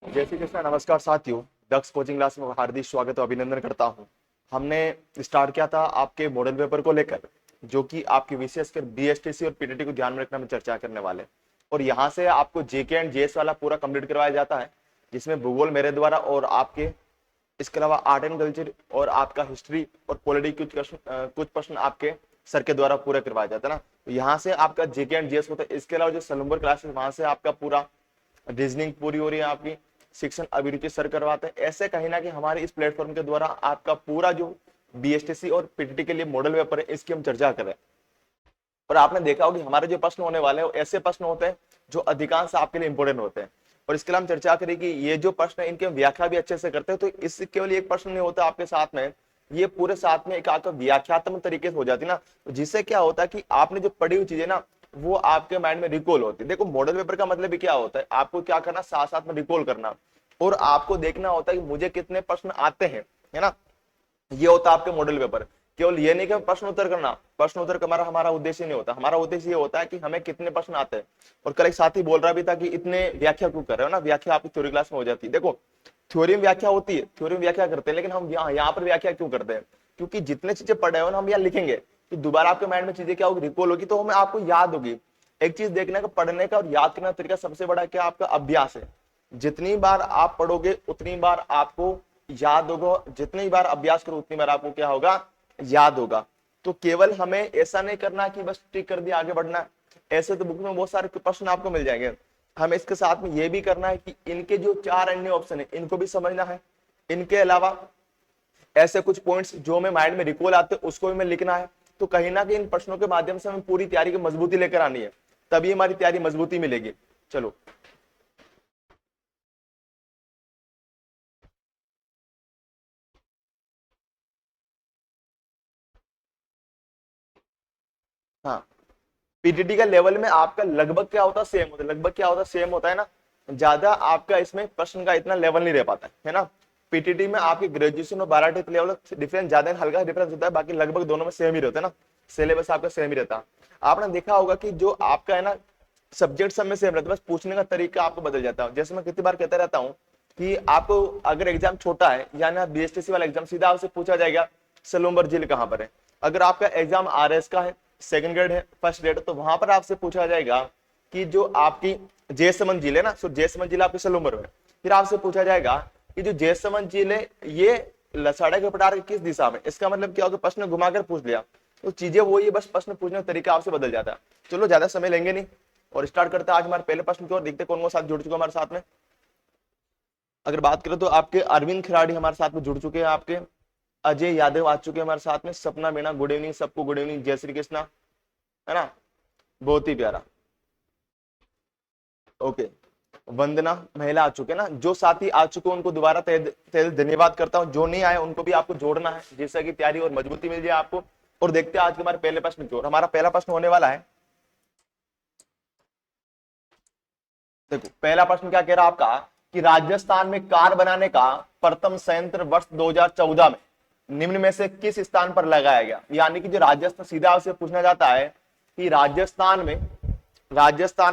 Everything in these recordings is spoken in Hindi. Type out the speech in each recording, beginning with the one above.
जय श्री कृष्ण। नमस्कार साथियों, दक्ष कोचिंग क्लास में हार्दिक स्वागत और अभिनंदन करता हूं। हमने स्टार्ट किया था आपके मॉडल पेपर को लेकर, जो कि आपके विशेषकर बीएसटीसी और पीटीटी को ध्यान में रखना में चर्चा करने वाले। और यहां से आपको जेके एंड जेएस वाला पूरा कंप्लीट करवाया जाता है, जिसमें भूगोल मेरे द्वारा और आपके इसके अलावा आर्ट एंड कल्चर और आपका हिस्ट्री और पॉलिटी कुछ प्रश्न आपके सर के द्वारा पूरा करवाया जाता है ना। तो यहाँ से आपका जेके एंड जेएस होता है। इसके अलावा जो सलूम्बर क्लासेस वहां से आपका पूरा रीजनिंग पूरी हो रही है, आपकी शिक्षण अभिरुचि सर करवाते हैं। ऐसे कहीं ना कहीं हमारे इस प्लेटफॉर्म के द्वारा आपका पूरा जो बीएसटीसी और पीटीटी के लिए मॉडल पेपर है, इसकी हम चर्चा कर रहे हैं। और आपने देखा होगा कि हमारे जो प्रश्न होने वाले हैं ऐसे प्रश्न होते हैं जो अधिकांश आपके लिए इंपॉर्टेंट होते हैं। और इसके लिए हम चर्चा करें कि ये जो प्रश्न है इनकी व्याख्या भी अच्छे से करते हैं। तो इस केवल एक प्रश्न नहीं होता आपके साथ में, ये पूरे साथ में एक आपका व्याख्यात्मक तरीके से हो जाती है ना। तो जिससे क्या होता है कि आपने जो पढ़ी हुई चीजें ना वो आपके माइंड में रिकॉल होती है। देखो, मॉडल पेपर का मतलब भी क्या होता है, आपको क्या करना, साथ साथ में रिकॉल करना और आपको देखना होता है कि मुझे कितने प्रश्न आते हैं, है ना। ये होता है आपके मॉडल पेपर। केवल ये नहीं कि प्रश्न उत्तर करना, प्रश्न उत्तर का हमारा उद्देश्य नहीं होता। हमारा उद्देश्य ये होता है कि हमें कितने प्रश्न आते हैं। और कल एक साथी बोल रहा भी था कि इतने व्याख्या क्यों कर रहे हो ना, व्याख्या आपकी थ्योरी क्लास में हो जाती है। देखो, थ्योरी में व्याख्या होती है, थ्योरी में व्याख्या करते हैं, लेकिन हम यहाँ पर व्याख्या क्यों करते हैं? क्योंकि जितने चीजें पढ़े हो ना हम यहाँ लिखेंगे कि दोबारा आपके माइंड में चीजें क्या होगी, रिकॉल होगी, तो हमें आपको याद होगी। एक चीज देखने का, पढ़ने का और याद करने का तरीका सबसे बड़ा क्या, आपका अभ्यास है। जितनी बार आप पढ़ोगे उतनी बार आपको याद होगा, जितनी बार अभ्यास करो उतनी बार आपको क्या होगा, याद होगा। तो केवल हमें ऐसा नहीं करना कि बस टिक कर दिया आगे बढ़ना। ऐसे तो बुक में बहुत सारे प्रश्न आपको मिल जाएंगे। हमें इसके साथ में यह भी करना है कि इनके जो चार अन्य ऑप्शन है इनको भी समझना है। इनके अलावा ऐसे कुछ पॉइंट्स जो हमें माइंड में रिकॉल आते हैं उसको भी हमें लिखना है। तो कहीं ना कहीं इन प्रश्नों के माध्यम से हमें पूरी तैयारी की मजबूती लेकर आनी है, तभी हमारी तैयारी मजबूती मिलेगी। चलो, हाँ। पीटीटी का लेवल में आपका लगभग क्या होता है, सेम होता है। लगभग क्या होता है, सेम होता है ना। ज्यादा आपका इसमें प्रश्न का इतना लेवल नहीं रह पाता है ना। पीटीटी में आपकी ग्रेजुएशन और 12वीं लेवल डिफरेंस ज्यादा है, हल्का डिफरेंस होता है, बाकी लगभग दोनों में सेम ही रहता है ना। सिलेबस आपका सेम ही रहता है। आपने देखा होगा कि जो आपका है ना सब्जेक्ट सब में सेम रहता है, बस पूछने का तरीका आपको बदल जाता है। जैसे मैं कितनी बार कहता रहता हूँ कि आपको अगर एग्जाम छोटा है, यानी बीएसटीसी वाला एग्जाम, सीधा आपसे पूछा जाएगा सलूम्बर झील कहाँ पर है। अगर आपका एग्जाम आरएस का है, सेकंड ग्रेड है, फर्स्ट ग्रेड, तो वहां पर आपसे पूछा जाएगा कि जो आपकी जयसमंद झील है ना, सो जयसमंद झील आपके सलूम्बर में। फिर आपसे पूछा जाएगा कि जो जयसमंद झील है ये लसाड़ा के पठार की किस दिशा में। इसका मतलब क्या होगा, प्रश्न घुमाकर पूछ लिया। तो चीजें वही है, बस प्रश्न पूछने का तरीका आपसे बदल जाता है। चलो, ज्यादा समय लेंगे नहीं और स्टार्ट करते हैं आज हमारे पहले प्रश्न की ओर। देखते कौन कौन साथ जुड़ चुका हमारे साथ में। अगर बात करें तो आपके अरविंद खिलाड़ी हमारे साथ में जुड़ चुके हैं, आपके अजय यादव आ चुके हैं हमारे साथ में, सपना मीणा, गुड इवनिंग सबको, गुड इवनिंग, जय श्री कृष्णा, है ना, बहुत ही प्यारा। ओके, वंदना महिला आ चुके हैं ना। जो साथी आ चुके हैं उनको दोबारा तहे तहे धन्यवाद करता हूं। जो नहीं आए उनको भी आपको जोड़ना है, जिससे कि तैयारी और मजबूती मिल जाए आपको। और देखते हैं आज के हमारे पहले प्रश्न की ओर। हमारा पहला प्रश्न होने वाला है, देखो पहला प्रश्न क्या कह रहा है आपका कि राजस्थान में कार बनाने का प्रथम संयंत्र वर्ष 2014 में निम्न में से किस स्थान पर लगाया गया। यानी कि जो राजस्थान, सीधा आपसे पूछना जाता है कि राजस्थान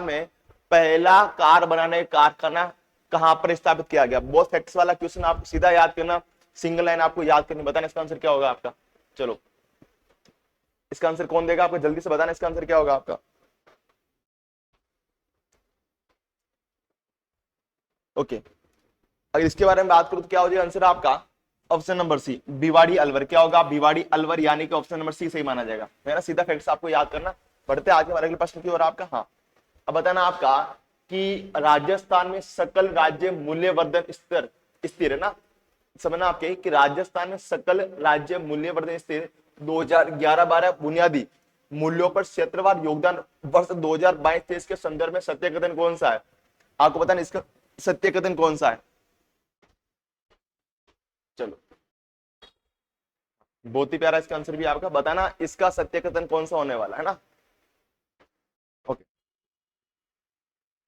में पहला कार बनाने का कारखाना कहां पर स्थापित किया गया। बहुत फैक्ट्स वाला क्वेश्चन, आप सीधा याद करना, सिंगल लाइन आपको याद करनी, बताना इसका आंसर क्या होगा आपका। चलो, इसका आंसर कौन देगा आपको, जल्दी से बताना इसका आंसर क्या होगा आपका। ओके, अगर इसके बारे में बात करूं तो क्या हो जाएगा आंसर आपका, option number C, Bhiwadi Alwar. क्या होगा, भिवाड़ी अलवर, यानी कि ऑप्शन नंबर सी सही माना जाएगा, है ना। सीधा फैक्ट्स आपको याद करना। बढ़ते आगे हमारे अगले प्रश्न की ओर आपका। हाँ, अब बताना आपका कि राजस्थान में सकल राज्य मूल्यवर्धन स्तर स्थिर है ना। समझना आपके कि राजस्थान में सकल राज्य मूल्यवर्धन स्थिर 2011-12 बुनियादी मूल्यों पर क्षेत्रवार योगदान वर्ष 2022-23 के संदर्भ में सत्य कथन कौन सा है। आपको बताना इसका सत्य कथन कौन सा है। चलो, बहुत ही प्यारा इसका आंसर भी आपका, बताना इसका सत्य कथन कौन सा होने वाला है ना। ओके,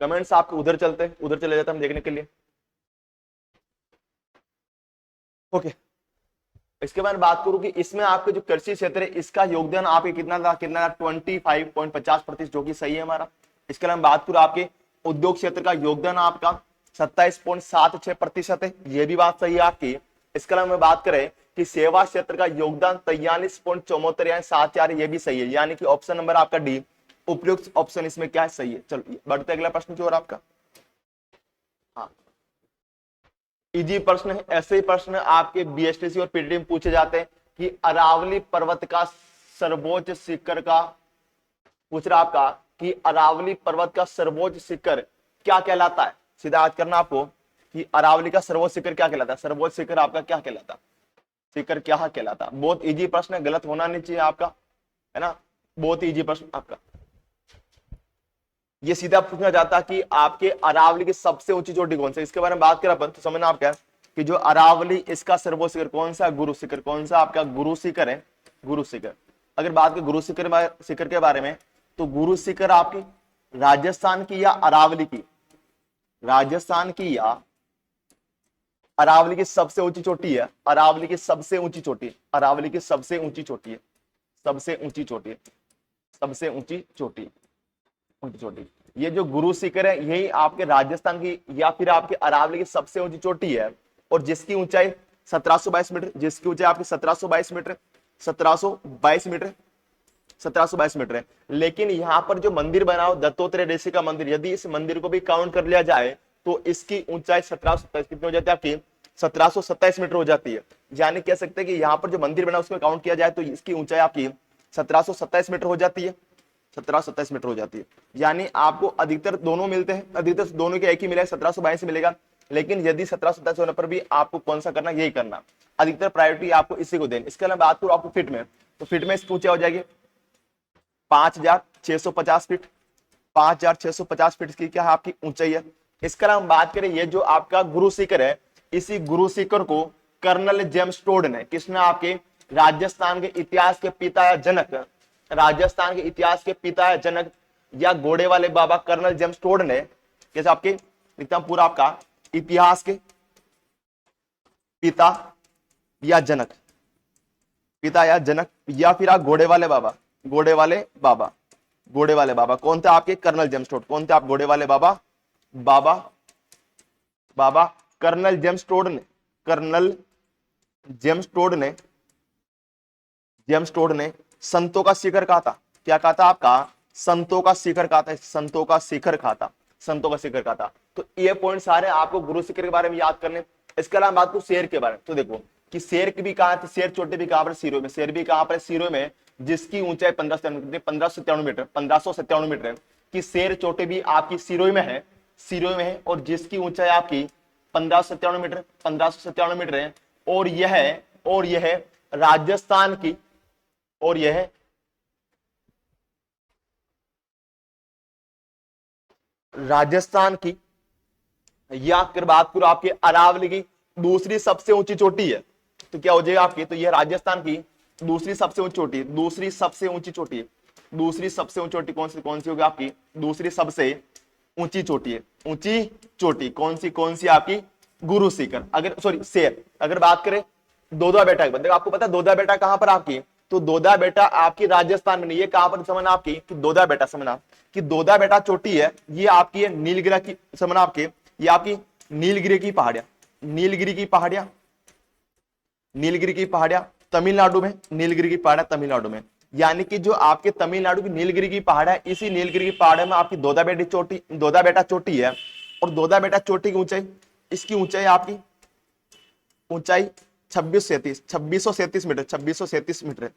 कमेंट्स आपके उधर चलते, उधर चले जाते हम देखने के लिए। ओके, इसके बाद बात करूं कि इसमें आपके जो कृषि क्षेत्र है इसका योगदान आपके कितना था 25.50%, जो कि सही है हमारा। इसके अलावा बात करूं आपके उद्योग क्षेत्र का योगदान आपका 27.76% है, ये भी बात सही है आपकी। इसके अलावा मैं बात करें कि सेवा क्षेत्र का योगदान 43.74 यानी 7,4, ये भी सही है, यानी कि ऑप्शन नंबर आपका डी उपयुक्त ऑप्शन इसमें क्या है, सही है। चलो बढ़ते अगला प्रश्न की ओर आपका। हाँ, इजी प्रश्न है, ऐसे ही प्रश्न आपके बीएसटीसी और पीटीटी में पूछे जाते हैं कि अरावली पर्वत का सर्वोच्च शिखर का, पूछ रहा आपका कि अरावली पर्वत का सर्वोच्च शिखर क्या कहलाता है। सीधा याद करना आपको कि अरावली का सर्वोच्च शिखर क्या कहलाता है, सर्वोच्च शिखर आपका क्या कहलाता है, शिखर क्या कहलाता। बहुत इजी प्रश्न है, गलत होना नहीं चाहिए आपका, है ना, बहुत इजी प्रश्न आपका। ये सीधा पूछना जाता कि आपके अरावली की सबसे ऊंची चोटी कौन सी, इसके बारे में बात करें अपन तो समझना आपका कि जो अरावली इसका सर्वोच्च शिखर कौन सा, गुरु शिखर, कौन सा आपका गुरु शिखर है, गुरु शिखर। अगर बात करें गुरु शिखर के बारे में तो गुरु शिखर आपकी राजस्थान की या अरावली की, राजस्थान की या अरावली की सबसे ऊंची चोटी है, अरावली की सबसे ऊंची चोटी, अरावली की सबसे ऊंची चोटी है, सबसे ऊंची चोटी, सबसे ऊंची चोटी, ऊंची चोटी। ये जो गुरु शिखर है यही आपके राजस्थान की या फिर आपके अरावली की सबसे ऊंची चोटी है, और जिसकी ऊंचाई 1722 मीटर, जिसकी ऊंचाई आपकी 1722 मीटर, 1722 मीटर, 1722 मीटर है। लेकिन यहाँ पर जो मंदिर बना हो दत्तात्रेय ऋषि का मंदिर, यदि इस मंदिर को भी काउंट कर लिया जाए तो इसकी ऊंचाई 1727 कितनी हो जाती है आपकी, 1727 मीटर हो जाती है। यानी कह सकते हैं कि यहाँ पर जो मंदिर बना उसमें काउंट किया जाए तो इसकी ऊंचाई आपकी 1727 मीटर हो जाती है, 1727 मीटर हो जाती है। यानी आपको अधिकतर दोनों मिलते हैं, अधिकतर दोनों के एक ही मिलेगा, 1722 मिलेगा। लेकिन यदि 1727 होने पर भी आपको कौन सा करना, यही करना, अधिकतर प्रायोरिटी आपको इसी को देनी। इसके अलावा बात करूं आपको फिट में, तो फिट में इसकी ऊंचाई हो जाएगी 5,650 फीट, 5,650 फीट की क्या है आपकी ऊंचाई है। इसके अलावा हम बात करें ये जो आपका गुरु शिखर है, इसी गुरु शिखर को कर्नल जेम्स टोड ने, किसने, आपके राजस्थान के इतिहास के पिता या जनक, राजस्थान के इतिहास के पिता या जनक या घोड़े वाले बाबा कर्नल जेम्स टोड ने, कैसे आपके लिखता पूरा आपका इतिहास के पिता या जनक, पिता या जनक या फिर आप घोड़े वाले बाबा, घोड़े वाले बाबा, घोड़े वाले बाबा कौन थे आपके, कर्नल जेम्स टोड। कौन थे आप, घोड़े वाले बाबा, बाबा बाबा कर्नल जेम्स टोड ने, कर्नल जेम्स टोड ने, जेम्स टोड ने संतों का शिखर कहा था। क्या कहा था आपका, संतों का शिखर कहा था, संतों का शिखर कहा था, संतों का शिखर कहा था। तो ये पॉइंट सारे आपको गुरु शिखर के बारे में याद करने। इसके अलावा बात करूं शेर के बारे में, तो देखो कि शेर की भी कहा थी, शेर चोटी भी कहां पर, सिरों में, शेर भी कहां पर, सिरों में, जिसकी ऊंचाई 1597 मीटर, 1597 मीटर है, कि शेर चोटी भी आपकी सिरों में है, सिरों में है, और जिसकी ऊंचाई आपकी 1597 मीटर, 1597 मीटर है। और यह राजस्थान की, और यह राजस्थान की, या फिर बात करो आपके अरावली की दूसरी सबसे ऊंची चोटी है। तो क्या हो जाएगा आपकी, तो यह राजस्थान की दूसरी सबसे ऊंची चोटी, दूसरी सबसे ऊंची चोटी है। दूसरी सबसे ऊंची चोटी कौन सी होगी आपकी, दूसरी सबसे ऊंची चोटी है, ऊंची चोटी कौन सी आपकी, गुरु शिखर। अगर सॉरी शेर, अगर बात करें दोदा बेटा की, मतलब आपको पता है दोदा बेटा कहां पर आपकी, तो दोदा बेटा आपकी राजस्थान में नहीं, ये कहां पर समझना आपकी, कि दोदा बेटा, समझना कि दोदा बेटा चोटी है, ये आपकी है नीलगिरी की, समझना आपके, ये आपकी नीलगिरी की पहाड़ियां, नीलगिरी की पहाड़ियां, नीलगिरी की पहाड़ियां तमिलनाडु में, नीलगिरी की पहाड़ियां तमिलनाडु में। यानी कि जो आपके तमिलनाडु की नीलगिरी की पहाड़ है, इसी नीलगिरी की पहाड़ में आपकी दोदा बेटा चोटी है। और दोदा बेटा चोटी की ऊंचाई, इसकी ऊंचाई आपकी ऊंचाई 2637 मीटर, 2637 मीटर,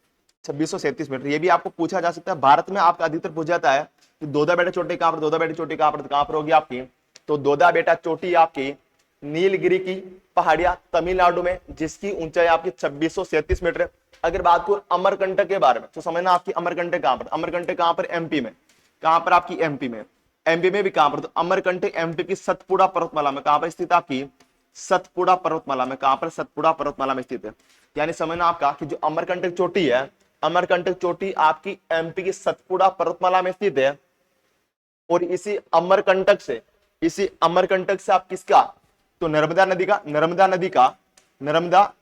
2637 मीटर। ये भी आपको पूछा जा सकता है, भारत में आपका अधिकतर पूछा जाता है कि दोदा बेटा चोटी कहां पर, दोदा बेटा चोटी कहां पर होगी आपकी, तो दोदा बेटा चोटी आपकी नीलगिरी की पहाड़ियां तमिलनाडु में, जिसकी ऊंचाई आपकी 2637 मीटर है। अगर बात करूं अमरकंटक के बारे में, तो समझना आपकी अमरकंटक कहां पर, अमरकंटक कहां पर, एमपी में, कहां पर आपकी, एमपी में, एमपी में भी कहां पर, तो अमरकंटक एमपी की सतपुड़ा पर्वतमाला में, कहां पर स्थित आपकी, सतपुड़ा पर्वतमाला में, कहां पर, सतपुड़ा पर्वतमाला में स्थित है। यानी समझना आपका कि जो अमरकंटक चोटी है, अमरकंटक चोटी आपकी एमपी की सतपुड़ा पर्वतमाला में स्थित है। और इसी अमरकंटक से आप किसका, तो नर्मदा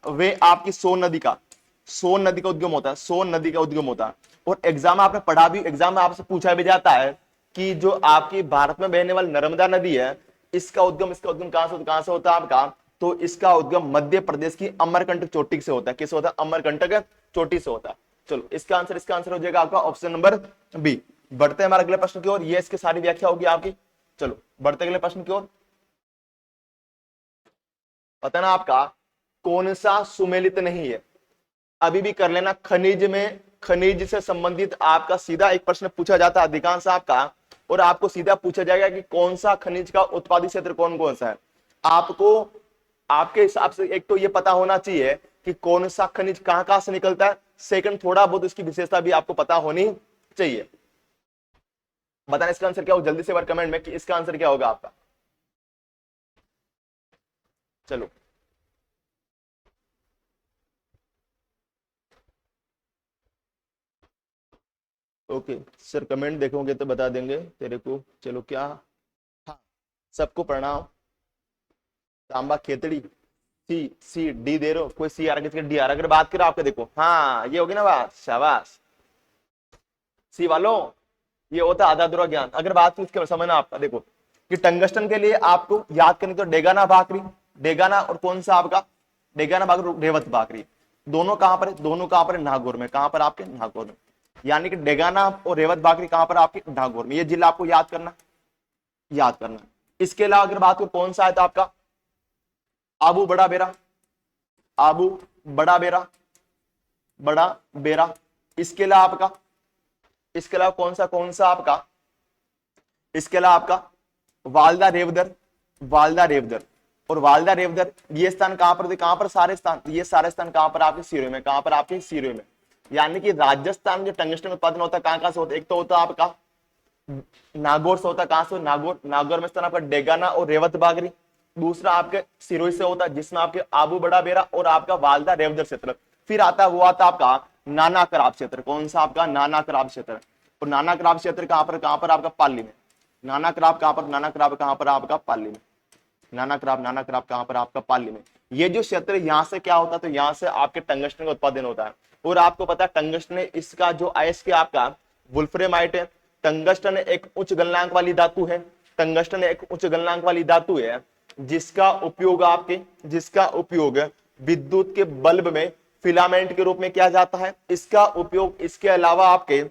वे आपकी सोन नदी का उद्गम होता है, सोन नदी का उद्गम होता है। और एग्जाम आपने पढ़ा भी, एग्जाम में आपसे पूछा भी जाता है कि जो आपकी भारत में बहने वाली नर्मदा नदी है, इसका उद्गम कहां से होता है आपका? तो इसका उद्गम मध्य प्रदेश की अमरकंटक चोटी से होता है। किस होता है? अमरकंटक चोटी से होता है। चलो इसका आंसर हो जाएगा आपका ऑप्शन नंबर बी। बढ़ते हैं हमारे अगले प्रश्न की ओर, ये इसकी सारी व्याख्या होगी आपकी। चलो बढ़ते अगले प्रश्न की ओर। पता ना आपका कौन सा सुमेलित नहीं है? अभी भी कर लेना। खनिज से संबंधित आपका सीधा एक प्रश्न पूछा जाता है अधिकांश आपका, और आपको सीधा पूछा जाएगा कि कौन सा खनिज का उत्पादित क्षेत्र कौन कौन सा है। आपको आपके हिसाब से एक तो ये पता होना चाहिए कि कौन सा खनिज कहां से निकलता है। सेकंड, थोड़ा बहुत इसकी विशेषता भी आपको पता होनी चाहिए। बताना इसका आंसर क्या हो जल्दी से बार कमेंट में कि इसका आंसर क्या होगा आपका। चलो ओके सर, कमेंट देखोगे तो बता देंगे तेरे को। चलो क्या, हाँ सबको प्रणाम। तांबा खेतड़ी, सी सी डी दे रहे हो, कोई सी आ रहा है डी आ रहा है। अगर बात करो आपके देखो, हाँ ये होगी ना बात, शाबाश सी वालों, ये होता है आधा अधूरा ज्ञान। अगर बात की इसके समझना आपका देखो कि टंगस्टन के लिए आपको याद करनी तो डेगाना भाकरी, डेगाना और कौन सा आपका डेगाना भाकरी रेवत भाकरी, दोनों कहां पर है? दोनों कहां पर है? नागौर में। कहां पर आपके? नागौर में। यानी कि डेगाना और रेवत भाकरी कहां पर आपके? नागौर में। ये जिला आपको याद करना। इसके अलावा अगर बात करो कौन सा है तो आपका आबू बड़ा बेरा, आबू बड़ा बेरा। इसके अलावा आपका, इसके अलावा कौन सा आपका, इसके अलावा आपका वालदा रेवदर, वालदा रेवदर और वालदा रेवदर। ये स्थान कहां पर थे? कहां पर? सारे स्थान, ये सारे स्थान कहां पर आपके? सिरोही में। कहां पर आपके? सिरोही में। यानी कि राजस्थान जो टंगस्टन उत्पादन होता है कहां से होता है? एक तो होता है आपका नागौर से होता है। कहां से? नागौर में स्थान आपका डेगाना और रेवत बागरी। दूसरा आपके सिरोही से होता है जिसमें आपके आबू बड़ा बेरा और आपका वालदा रेवदर क्षेत्र। फिर आता है वो आता है आपका नाना कराब क्षेत्र। कौन सा आपका? नाना कराब क्षेत्र। और नाना कराब क्षेत्र कहां पर आपका? पाली में। नाना कराब कहां पर? नाना कराब कहां पर आपका? पाली में। नाना कराब कहां पर आपका? पाली में। ये जो क्षेत्र यहां से क्या होता है? तो यहां से आपके टंगस्टन का उत्पादन होता है। और आपको पता है टंगस्टन इसका जो अयस्क आपका वुल्फ्रेमाइट है। टंगस्टन एक उच्च गलनांक वाली धातु है। टंगस्टन एक उच्च गलनांक वाली धातु है जिसका उपयोग विद्युत के बल्ब में फिलामेंट के रूप में किया जाता है। इसका उपयोग इसके अलावा आपके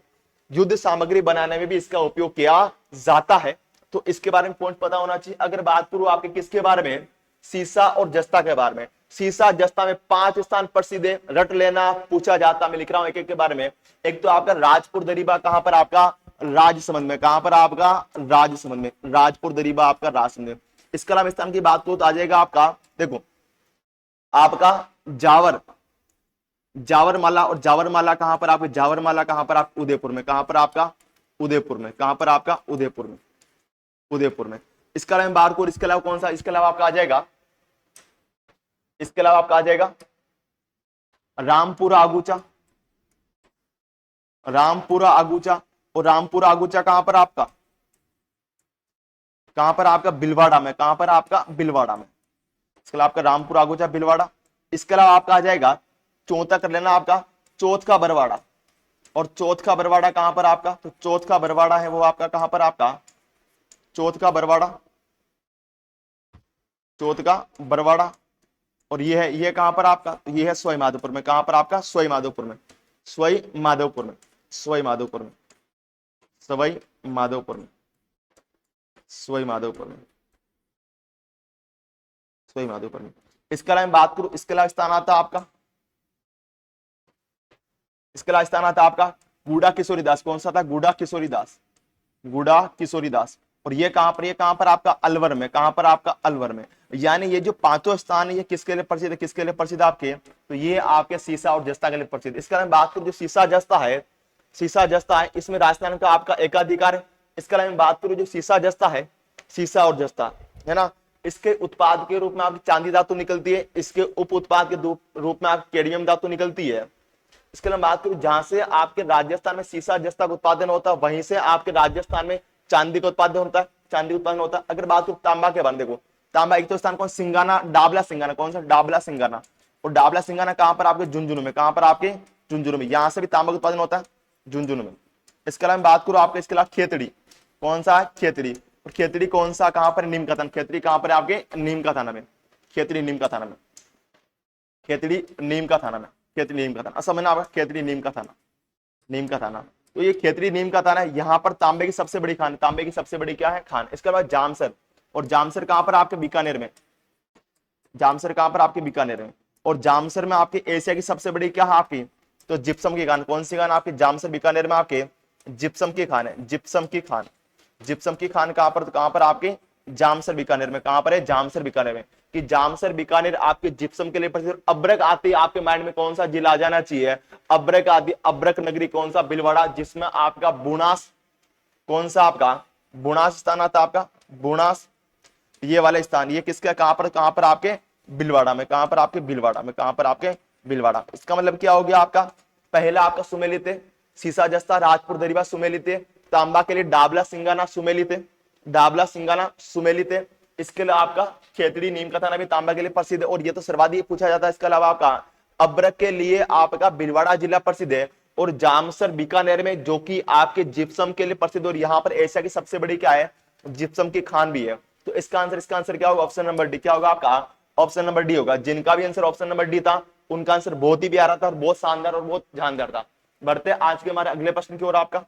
युद्ध सामग्री बनाने में भी इसका उपयोग किया जाता है। तो इसके बारे में पॉइंट पता होना चाहिए। अगर बात करूं आपके किसके बारे में? सीसा और जस्ता के बारे में। सीसा जस्ता में 5 स्थान प्रसिद्ध है, रट लेना, पूछा जाता। मैं लिख रहा हूं एक एक के बारे में। एक तो आपका राजपुर दरीबा, कहां पर आपका? राजसमंद में। कहां पर आपका? राजसमंद में। राजपुर दरीबा आपका राजसमंद में। इसके अलावा स्थान की बात करूं तो आ जाएगा आपका देखो आपका जावरमाला। और जावरमाला कहां पर आपके? जावरमाला कहां पर? आप उदयपुर में। कहां पर आपका? उदयपुर में। कहां पर आपका? उदयपुर में। उदयपुर में। इसके अलावा बारकोर, इसके अलावा कौन सा? इसके अलावा आपका आ जाएगा, इसके अलावा आपका आ जाएगा रामपुरा आगूचा, रामपुरा आगूचा। और रामपुरा आगूचा कहां पर आपका? कहां पर आपका? बिलवाड़ा में। कहां पर आपका? बिलवाड़ा में। इसके अलावा आपका रामपुरा आगूचा, बिलवाड़ा। इसके अलावा आपका आ जाएगा चौथा कर लेना आपका चौथ का बरवाड़ा। और चौथ का बरवाड़ा कहां पर आपका? तो चौथ का बरवाड़ा है वो आपका कहां पर आपका? चौथ का बरवाड़ा, चौथ का बरवाड़ा। और ये है, ये कहां पर आपका? तो ये है सवाई माधोपुर में। कहां पर आपका? सवाई माधोपुर में। सवाई माधोपुर में। सवाई माधोपुर में। सवाई माधोपुर में। सवाई माधोपुर में। सवाई माधोपुर में। इसके अलावा बात करूं, इसके अलावा स्थान आता आपका, इसके अलावा स्थान आता आपका गुड़ा किशोरी दास। कौन सा था? गुड़ा किशोरी दास, गुड़ा किशोरी दास। और ये कहां पर? ये कहां पर आपका? अलवर में। कहां पर आपका? अलवर में। यानी ये जो पांचों स्थान है ये किसके लिए प्रसिद्ध है? किसके लिए प्रसिद्ध आपके? तो ये आपके सीसा और जस्ता के लिए प्रसिद्ध। इसके अलावा बात करूं जो सीसा जस्ता है, सीसा जस्ता है इसमें राजस्थान का आपका एकाधिकार है। इसके अलावा बात करूं जो सीसा जस्ता है, सीसा और जस्ता है ना, इसके उत्पाद के रूप में आपकी चांदी धातु निकलती है। इसके उप उत्पाद के रूप में आपकी कैडमियम धातु निकलती है। इसके अलावा बात करूं जहां से आपके राजस्थान में सीसा जस्ता का उत्पादन होता है वहीं से आपके राजस्थान में चांदी का उत्पादन होता है, चांदी उत्पादन होता है। अगर बात करूं तांबा के बारे में, देखो तांबा एक तो स्थान कौन? सिंगाना, डाबला सिंगाना। कौन सा? डाबला सिंगाना। और डाबला सिंगाना कहां पर आपके? झुंझुनू में। कहां पर आपके? झुंझुनू में। यहां से भी तांबा का उत्पादन होता है, झुंझुनू में। इसके अलावा बात करूं आपके इसके अलावा खेतड़ी। कौन सा है? खेतड़ी। और खेतड़ी कौन सा, कहां पर, नीम का थाना। खेतड़ी कहां पर है आपके, नीम का थाना में। खेतड़ी नीम का थाना में, खेतड़ी नीम का थाना में, खेतड़ी नीम का थाना समझ में आपका, खेतड़ी नीम का थाना, नीम का थाना। तो ये खेतड़ी नीम का थाना है। यहाँ पर तांबे की सबसे बड़ी खान, तांबे की सबसे बड़ी क्या है, खान। इसके बाद जामसर, और जामसर कहां पर आपके, बीकानेर में। जामसर कहां पर आपके, बीकानेर में। और जामसर में आपके एशिया की सबसे बड़ी क्या है आपकी, तो जिप्सम की खान। कौन सी खान आपकी, जामसर बीकानेर में आपके जिप्सम की खान है, जिप्सम की खान। जिप्सम की खान कहां पर, तो कहां पर आपके, जामसर बीकानेर में। कहां पर है, जामसर बीकानेर में। कि जामसर बीकानेर आपके जिप्सम के लिए प्रसिद्ध। अब्रक आती है आपके माइंड में कौन सा जिला आ जाना चाहिए, अब्रक आदि, अब्रक नगरी कौन सा, भीलवाड़ा, जिसमें आपका बुनास, कौन सा आपका बुनास स्थान आता है आपका, बुनास, ये वाला स्थान, ये किसका, कहां पर आपके भीलवाड़ा में। कहां पर आपके भीलवाड़ा में, कहां पर आपके भीलवाड़ा। इसका मतलब क्या हो गया आपका, पहला आपका सुमेलित है, सीसा जस्ता, राजपुर दरिबा सुमेलित है। तांबा के लिए डाबला सिंगाना सुमेलित है, डाबला सिंगाना सुमेलित है। इसके अलावा आपका खेतड़ी नीम का थाना भी तांबा के लिए प्रसिद्ध है, और ये तो सर्वाधिक पूछा जाता है। इसके अलावा आपका अब्रक के लिए आपका भीलवाड़ा जिला प्रसिद्ध है, और जामसर बीकानेर में जो कि आपके जिप्सम के लिए प्रसिद्ध, और यहां पर एशिया की सबसे बड़ी क्या है, जिप्सम की खान भी है। तो इसका आंसर क्या होगा, ऑप्शन नंबर डी। क्या होगा आपका, ऑप्शन नंबर डी होगा। जिनका भी आंसर ऑप्शन नंबर डी था, उनका आंसर बहुत ही प्यारा था, और बहुत शानदार और बहुत जानदार था। बढ़ते आज के हमारे अगले प्रश्न की ओर। आपका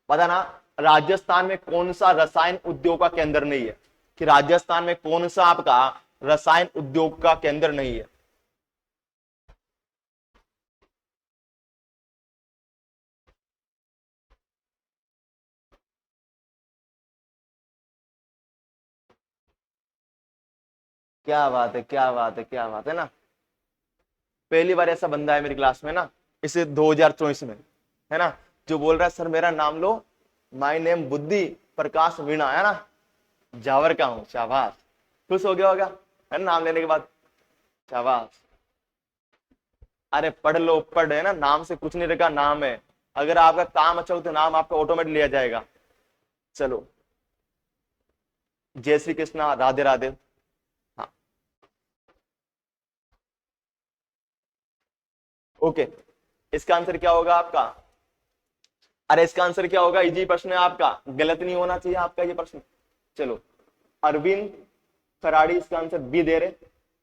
पता ना, राजस्थान में कौन सा रसायन उद्योग का केंद्र नहीं है, कि राजस्थान में कौन सा आपका रसायन उद्योग का केंद्र नहीं है। क्या बात है, क्या बात है, क्या बात है ना। पहली बार ऐसा बंदा है मेरी क्लास में ना, इसे 2024 में, है ना, जो बोल रहा है सर मेरा नाम लो, माय नेम बुद्धि प्रकाश वीणा, है ना, जावर का हूं। शाबाश, खुश हो गया होगा, है ना, नाम लेने के बाद। शाबाश। अरे पढ़ लो, पढ़, है ना, नाम से कुछ नहीं रखा, नाम है। अगर आपका काम अच्छा हो तो नाम आपका ऑटोमेटिक लिया जाएगा। चलो, जय श्री कृष्णा, राधे राधे। हाँ, ओके। इसका आंसर क्या होगा आपका, अरे इसका आंसर क्या होगा, इजी प्रश्न है आपका, गलत नहीं होना चाहिए आपका ये प्रश्न। चलो, अरविंद फराड़ी इसका आंसर बी दे रहे,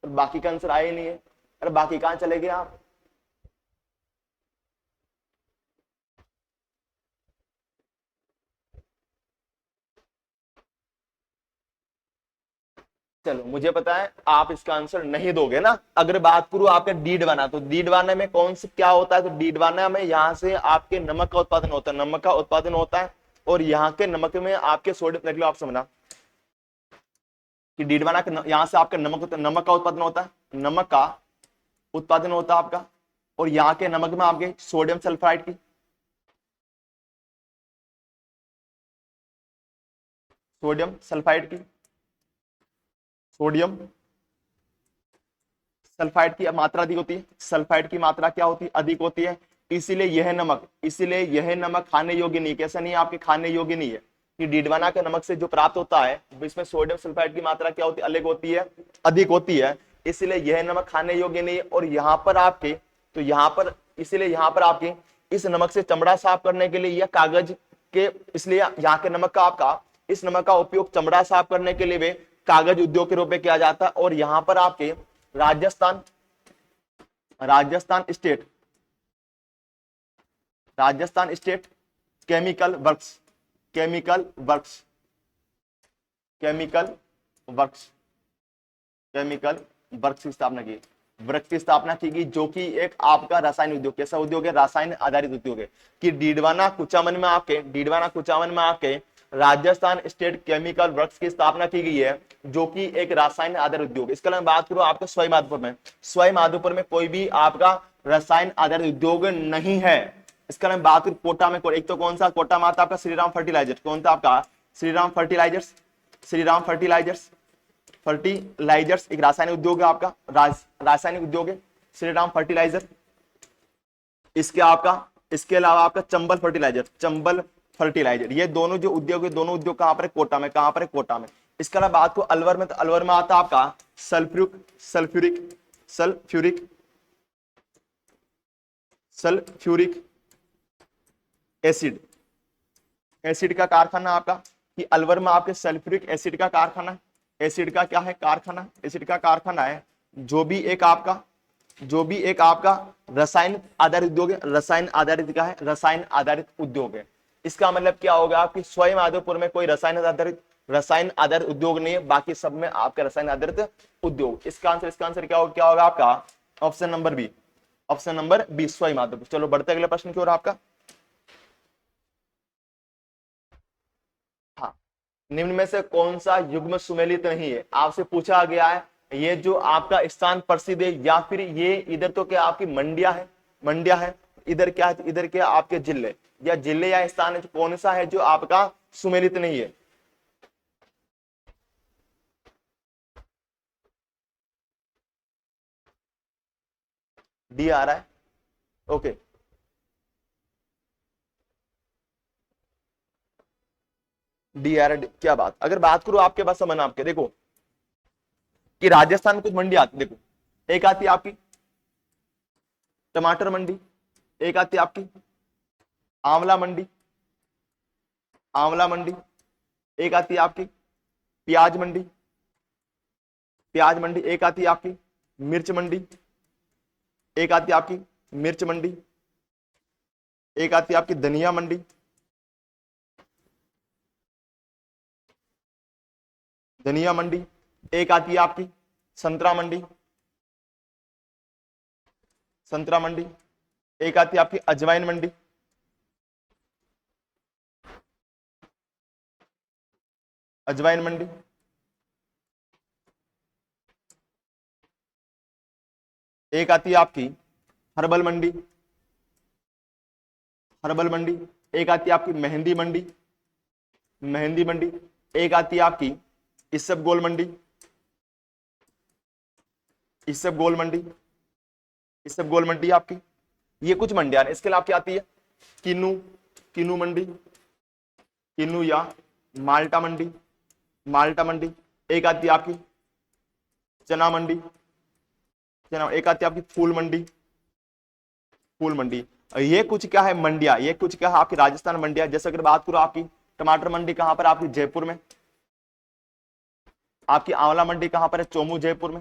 और बाकी का आंसर आया ही नहीं है। अरे बाकी कहां चले गए आप। चलो, मुझे पता है आप इसका आंसर नहीं दोगे ना। अगर बात करूं आपका डीडवाना, तो डीडवाना में कौन से क्या होता है, तो डीडवाना में यहाँ से आपके नमक का उत्पादन होता है, नमक का उत्पादन होता है। और यहाँ के नमक में आपके सोडियम, देख लो आप समझना, कि डीडवाना के यहाँ से आपका नमक का उत्पादन होता है, नमक का उत्पादन होता है आपका। और यहाँ के नमक में आपके सोडियम सल्फाइड की, सोडियम सल्फाइड की, सोडियम सल्फाइड की मात्रा अधिक होती है, सल्फाइड की मात्रा क्या होती है, अधिक होती है। इसीलिए यह नमक खाने योग्य नहीं, कैसा नहीं है आपके, खाने योग्य नहीं है। कि डीडवाना के नमक से जो प्राप्त होता है, इसमें सोडियम सल्फाइड की मात्रा क्या होती है, अलग होती है, अधिक होती है। इसलिए यह नमक खाने योग्य नहीं है। और यहाँ पर आपके, तो यहाँ पर, इसलिए यहाँ पर आपके इस नमक से चमड़ा साफ करने के लिए या कागज के, इसलिए यहाँ के नमक का आपका, इस नमक का उपयोग चमड़ा साफ करने के लिए वे कागज उद्योग के रूप में किया जाता है। और यहाँ पर आपके Rajasthan, Rajasthan state, Rajasthan state chemical works, chemical works, chemical works, chemical works की स्थापना की, वर्क्स की स्थापना की गई, जो कि एक आपका रासायनिक उद्योग, कैसा उद्योग है, रासायन आधारित उद्योग है। कि डीडवाना कुचामन में आपके, डीडवाना कुचामन में आपके राजस्थान स्टेट केमिकल वर्क्स की स्थापना की गई है, जो कि एक रासायन आधारित उद्योग। इसके अलावा बात करूं आपके सवाई माधोपुर में, सवाई माधोपुर में कोई भी आपका रसायन आधारित उद्योग नहीं है। इसके अलावा बात करूं कोटा में, एक तो कौन सा कोटा में आता है आपका, श्रीराम फर्टिलाइजर, कौन था आपका, Shriram fertilisers, Shriram fertilisers, fertilisers एक रासायनिक उद्योग है आपका, रासायनिक उद्योग है श्रीराम फर्टिलाइजर। इसके आपका, इसके अलावा आपका चंबल फर्टिलाइजर, चंबल फर्टिलाइजर, ये दोनों जो उद्योग है, दोनों उद्योग कहां पर है, कोटा में, कहां पर है, कोटा में। इसके अलावा बात को अलवर में, तो अलवर में आता है आपका sulphuric, sulphuric, sulphuric, sulphuric acid, acid का कारखाना आपका कि अलवर में आपके सल्फ्यूरिक एसिड का कारखाना है। एसिड का क्या है? कारखाना। एसिड का कारखाना है। जो भी एक आपका रसायन आधारित उद्योग है। रसायन आधारित क्या है? रसायन आधारित उद्योग है। इसका मतलब क्या होगा आपकी स्वयं माधोपुर में कोई रसायन आधारित उद्योग नहीं है, बाकी सब में आपके रसायन आधारित उद्योग। इसका आंसर क्या होगा आपका? Option number B. Option number B Sawai Madhopur. चलो बढ़ते अगले प्रश्न की ओर आपका। हाँ, निम्न में से कौन सा युग्म सुमेलित नहीं है? आपसे पूछा गया है ये जो आपका स्थान प्रसिद्ध है या फिर ये इधर तो क्या आपकी मंडिया है, इधर क्या आपके जिले या स्थान है, कौन सा है जो आपका सुमेलित नहीं है? डी आ रहा है। ओके, डी आ रहा है। क्या बात, अगर बात करूं आपके पास समझ आपके देखो कि राजस्थान में कुछ मंडी आती, देखो एक आती है आपकी टमाटर मंडी, एक आती है आपकी आंवला मंडी, एक आती है आपकी प्याज मंडी, एक आती है आपकी मिर्च मंडी, एक आती है आपकी मिर्च मंडी, एक आती है आपकी धनिया मंडी, एक आती है आपकी संतरा मंडी, एक आती है आपकी अजवाइन मंडी, एक आती है आपकी हर्बल मंडी, एक आती है आपकी मेहंदी मंडी, एक आती है आपकी इसबगोल मंडी, आपकी। ये कुछ मंडियां हैं। इसके अलावा क्या आती है? किन्नू मंडी, या माल्टा मंडी, एक आती है आपकी चना मंडी, एक आती है आपकी फूल मंडी। ये कुछ क्या है? मंडिया। ये कुछ क्या है? आपकी राजस्थान मंडिया। जैसे अगर बात करो आपकी टमाटर मंडी कहां पर? आपकी जयपुर में। आपकी आंवला मंडी कहां पर है? चोमू जयपुर में।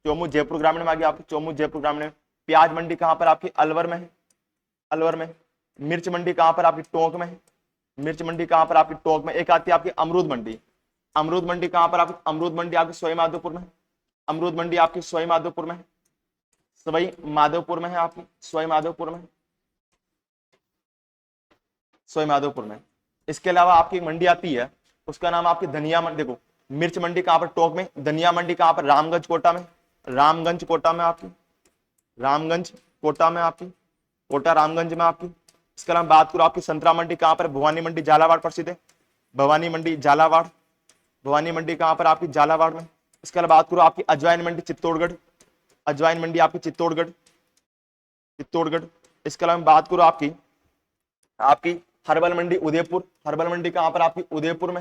चोमू जयपुर ग्रामीण में आ गया आपकी चोमू जयपुर ग्रामीण में। प्याज मंडी कहां पर? आपकी अलवर में है, मिर्च मंडी कहां पर? आपकी टोंक में है। आपकी टोंक में। एक आती है आपकी अमरूद मंडी। कहां पर? आपकी अमरूद मंडी आपकी सवाई माधोपुर में। अमरूद मंडी आपकी सवाई माधोपुर में है। आपकी सवाई माधोपुर में। इसके अलावा आपकी एक मंडी आती है, उसका नाम आपकी धनिया मंडी। देखो मिर्च मंडी कहां पर? टोंक में। धनिया मंडी कहां पर? रामगंज कोटा में। रामगंज कोटा में आपकी कोटा रामगंज में आपकी। इसके अलावा बात करो आपकी संतरा मंडी कहां पर? भवानी मंडी झालावाड़ प्रसिद्ध है। भवानी मंडी कहां पर? आपकी झालावाड़ में। इसके अलावा बात करो आपकी अजवाइन मंडी चित्तौड़गढ़। आपकी चित्तौड़गढ़। इसके अलावा बात करो आपकी हर्बल मंडी उदयपुर। कहां पर? आपकी उदयपुर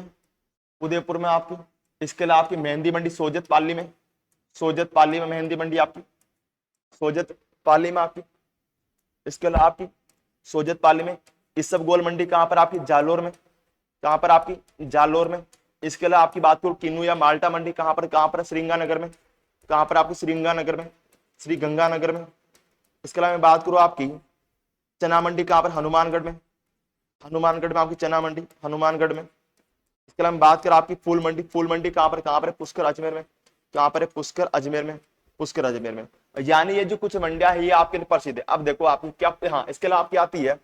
में। आपकी। इसके अलावा आपकी मेहंदी मंडी सोजत पाली में। मेहंदी मंडी आपकी सोजत पाली में आपकी। इसके अलावा आपकी सोजत पाली में। इसबगोल मंडी कहां पर? आपकी जालोर में। इसके अलावा आपकी बात करूं किन्नू या माल्टा मंडी कहां पर? श्रीगंगानगर में। आपकी श्रीगंगानगर में। इसके अलावा मैं बात करूं आपकी चना मंडी कहां पर? हनुमानगढ़ में। आपकी चना मंडी हनुमानगढ़ में। इसके अलावा बात करें आपकी फूल मंडी कहां पर? पुष्कर अजमेर में। पुष्कर अजमेर में। यानी ये जो कुछ मंडियां है ये आपके लिए प्रसिद्ध है। अब देखो आपकी क्या, हाँ इसके अलावा आपकी आती है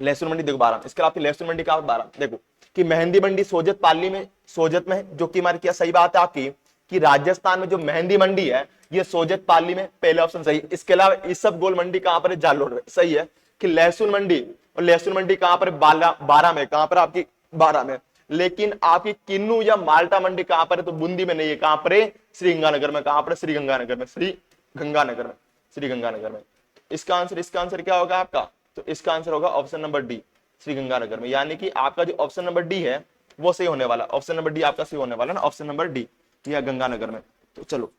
लहसुन मंडी। देखो 12। इसके अलावा आपकी लहसुन मंडी कहां पर? 12। देखो कि मेहंदी मंडी सोजत पाली में, जो कि हमारी क्या सही बात है आपकी कि राजस्थान में जो मेहंदी मंडी है ये सोजत पाली में। पहले ऑप्शन सही है। इसके अलावा इसबगोल मंडी कहां पर है? जालोर में। सही है कि लहसुन मंडी कहां पर? 12 में। कहां पर? आपकी 12 में। लेकिन आपकी किन्नू या माल्टा मंडी कहां पर है? तो बूंदी में नहीं है। कहां पर है? श्रीगंगानगर में। कहां पर? श्रीगंगानगर में। इसका आंसर क्या होगा आपका? तो इसका आंसर होगा ऑप्शन नंबर डी, श्रीगंगानगर में। यानी कि आपका जो ऑप्शन नंबर डी है वो सही होने वाला। ऑप्शन नंबर डी आपका सही होने वाला ना, ऑप्शन नंबर डी या गंगानगर में। तो चलो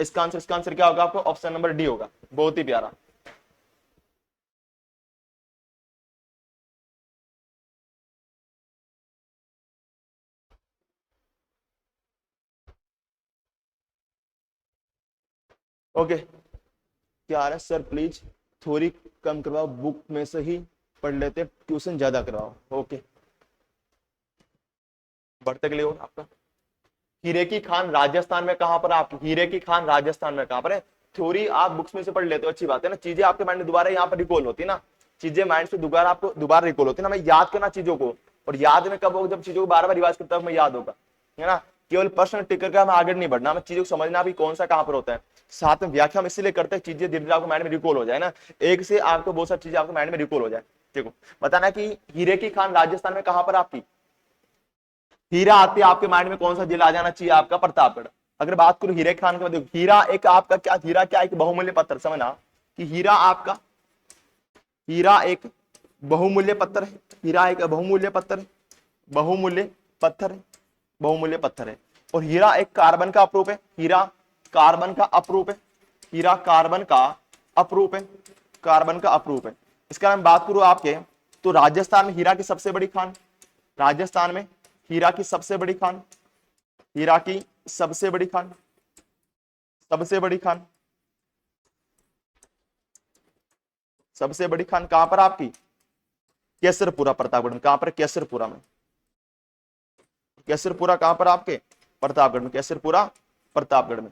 इसका आंसर क्या होगा आपको? ऑप्शन नंबर डी होगा। बहुत ही प्यारा। ओके, क्या आ रहा है सर, प्लीज थोड़ी कम करवाओ, बुक में से ही पढ़ लेते, ट्यूशन ज्यादा करवाओ। ओके, बढ़ते के लिए और आपका हीरे की खान राजस्थान में कहां पर, आप हीरे की खान राजस्थान में कहां पर है। थ्योरी आप बुक्स में से पढ़ लेते हो, अच्छी बात है ना, चीजें आपके माइंड में दोबारा यहाँ पर रिकॉल होती है ना, चीजें माइंड से दोबारा आपको दोबारा रिकॉल होती है ना, मैं याद करना चीजों को, और याद में कब होगा, जब चीजों को बार बार रिवाइज करता हूं मैं याद होगा, है ना। केवल प्रश्न टिक करके हमें आगे नहीं बढ़ना, हमें चीजों को समझना भी कौन सा कहां पर होता है। साथ में व्याख्या हम इसीलिए करते हैं, चीजें धीरे धीरे आपको माइंड में रिकॉल हो जाए ना, एक से आपको बहुत सारी चीजें आपको माइंड में रिकॉल हो जाए। देखो बताना कि हीरे की खान राजस्थान में कहां पर आपकी, हीरा आते आपके माइंड में कौन सा जिला आ जाना चाहिए, आपका प्रतापगढ़। अगर बात करूं हीरे खान के, देखो हीरा एक आपका क्या, हीरा क्या एक बहुमूल्य पत्थर, समझना कि हीरा आपका, हीरा एक बहुमूल्य पत्थर है, हीरा एक बहुमूल्य पत्थर है, बहुमूल्य पत्थर है, बहुमूल्य पत्थर है। और हीरा एक कार्बन का अपरूप है, हीरा कार्बन का अपरूप है, हीरा कार्बन का अपरूप है, कार्बन का अपरूप है। इसका मैं बात करूं आपके, तो राजस्थान में हीरा की सबसे बड़ी खान, राजस्थान में हीरा की सबसे बड़ी खान, हीरा की सबसे बड़ी खान, सबसे बड़ी खान, सबसे बड़ी खान कहां पर आपकी, केसरपुरा प्रतापगढ़ में। कहां पर, केसरपुरा में, केसरपुरा कहां पर आपके, प्रतापगढ़ में, केसरपुरा प्रतापगढ़ में,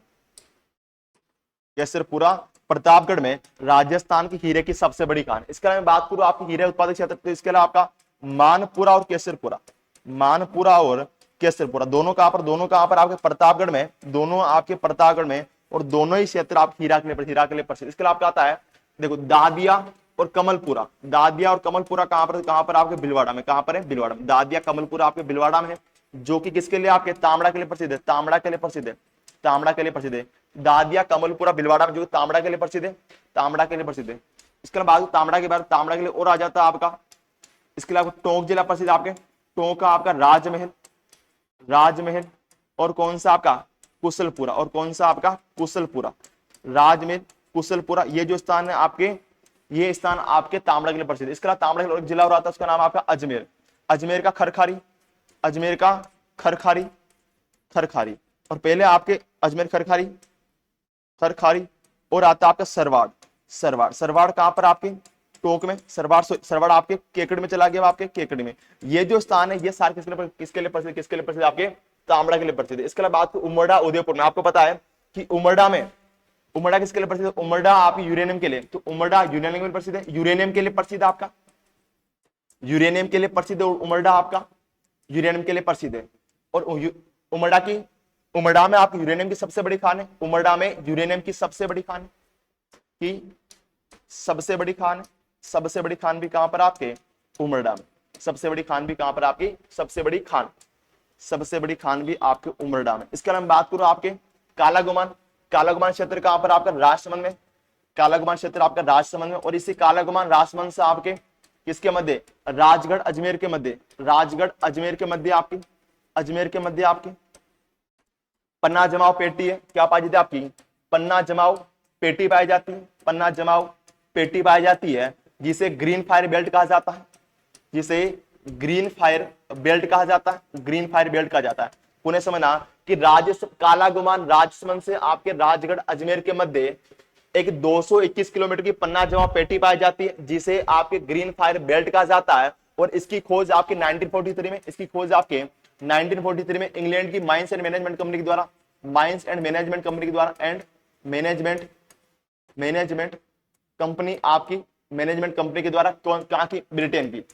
केसरपुरा प्रतापगढ़ में राजस्थान की हीरे की सबसे बड़ी खान। इसके अलावा बात करूं आपकी हीरे उत्पादक क्षेत्र, तो इसके अलावा आपका मानपुरा और केसरपुरा, मानपुरा और केसरपुरा दोनों कहां पर, दोनों कहां पर आपके प्रतापगढ़ में, दोनों आपके प्रतापगढ़ में, और दोनों ही क्षेत्र आप हीरा के लिए, हीरा के लिए प्रसिद्ध। इसके अलावा आपका आता है, देखो दादिया और कमलपुरा, दादिया और कमलपुरा कहां पर आपके भिलवाड़ा में, कहां पर है, भिलवाड़ा में, दादिया कमलपुरा आपके भिलवाड़ा में है, जो कि किसके लिए, आपके तांबड़ा के लिए प्रसिद्ध है, तांबड़ा के लिए प्रसिद्ध है, तांबड़ा के लिए प्रसिद्ध है। दादिया कमलपुरा भिलवाड़ा में जो तांबड़ा के लिए प्रसिद्ध है, तांबड़ा के लिए प्रसिद्ध है। इसके अलावा तांबड़ा के बाद तांबड़ा के लिए और आ जाता है आपका, इसके अलावा टोंक जिला प्रसिद्ध आपके, टोंक का आपका राजमहल, राजमहल, और कौन सा आपका कुशलपुरा, और कौन सा आपका कुशलपुरा, राजमहल, कुशलपुरा, ये जो स्थान है आपके, ये स्थान आपके तांबड़ा के लिए प्रसिद्ध है। इसके अलावा तांबड़ा के जिला और आता है, उसका नाम आपका अजमेर, अजमेर का खरखारी, अजमेर का खरखारी, खरखारी, और पहले आपके अजमेर खरखारी, खरखारी, और आता आपका सरवाड़, सरवाड़, सरवाड़ कहां पर आपके टोंक में, सरवाड़, सरवाड़ आपके केकड़ में चला गया, आपके केकड़ में। ये जो स्थान है ये सारे किसके लिए प्रसिद्ध, किसके लिए प्रसिद्ध, आपके तांबड़ा के लिए प्रसिद्ध है। इसके अलावा बात उमरडा उदयपुर में, आपको पता है कि उमरडा में, उमरडा किसके लिए प्रसिद्ध है, उमरडा आप यूरेनियम के लिए, तो उमरडा यूरेनियम के लिए प्रसिद्ध है, यूरेनियम के लिए प्रसिद्ध है आपका, यूरेनियम के लिए प्रसिद्ध है उमरडा आपका, यूरेनियम के लिए प्रसिद्ध है। और उमरडा की, उमरडा में आप यूरेनियम की सबसे बड़ी खान है, उमरडा में यूरेनियम की सबसे बड़ी खान है, की सबसे बड़ी खान है, सबसे बड़ी खान भी कहां पर आपके उमरडा में, सबसे बड़ी खान भी कहां पर आपकी, सबसे बड़ी खान, सबसे बड़ी खान भी आपके उमरडा में। इसके अलावा बात करूं आपके कालागुमान, कालागुमान क्षेत्र कहां पर आपका राजसमंद में, कालागुमान क्षेत्र आपका राजसमंद में। और इसी कालागुमान राजसमंद से आपके किसके मध्य, राजगढ़ अजमेर के मध्य, राजगढ़ अजमेर के मध्य आपकी, अजमेर के मध्य आपकी पन्ना जमाव पेटी है, क्या पाई जाती है आपकी, पन्ना जमाव पेटी पाई जाती है, पन्ना जमाव पेटी पाई जाती है, जिसे ग्रीन फायर बेल्ट कहा जाता है, जिसे ग्रीन फायर बेल्ट कहा जाता है, ग्रीन फायर बेल्ट कहा जाता है। पुणे समझना कि कालागुमान राजसमंद से आपके राजगढ़ अजमेर के मध्य एक 221 किलोमीटर की पन्ना जमाव पेटी पाई जाती है, जिसे आपके ग्रीन फायर बेल्ट कहा जाता है। और इसकी खोज आपके 1943 में, इसकी खोज आपके 1943 में इंग्लैंड की माइंस एंड मैनेजमेंट कंपनी के द्वारा, माइंस एंड मैनेजमेंट कंपनी के द्वारा, एंड मैनेजमेंट, मैनेजमेंट कंपनी आपकी, मैनेजमेंट कंपनी के द्वारा, कहां की, ब्रिटेन की,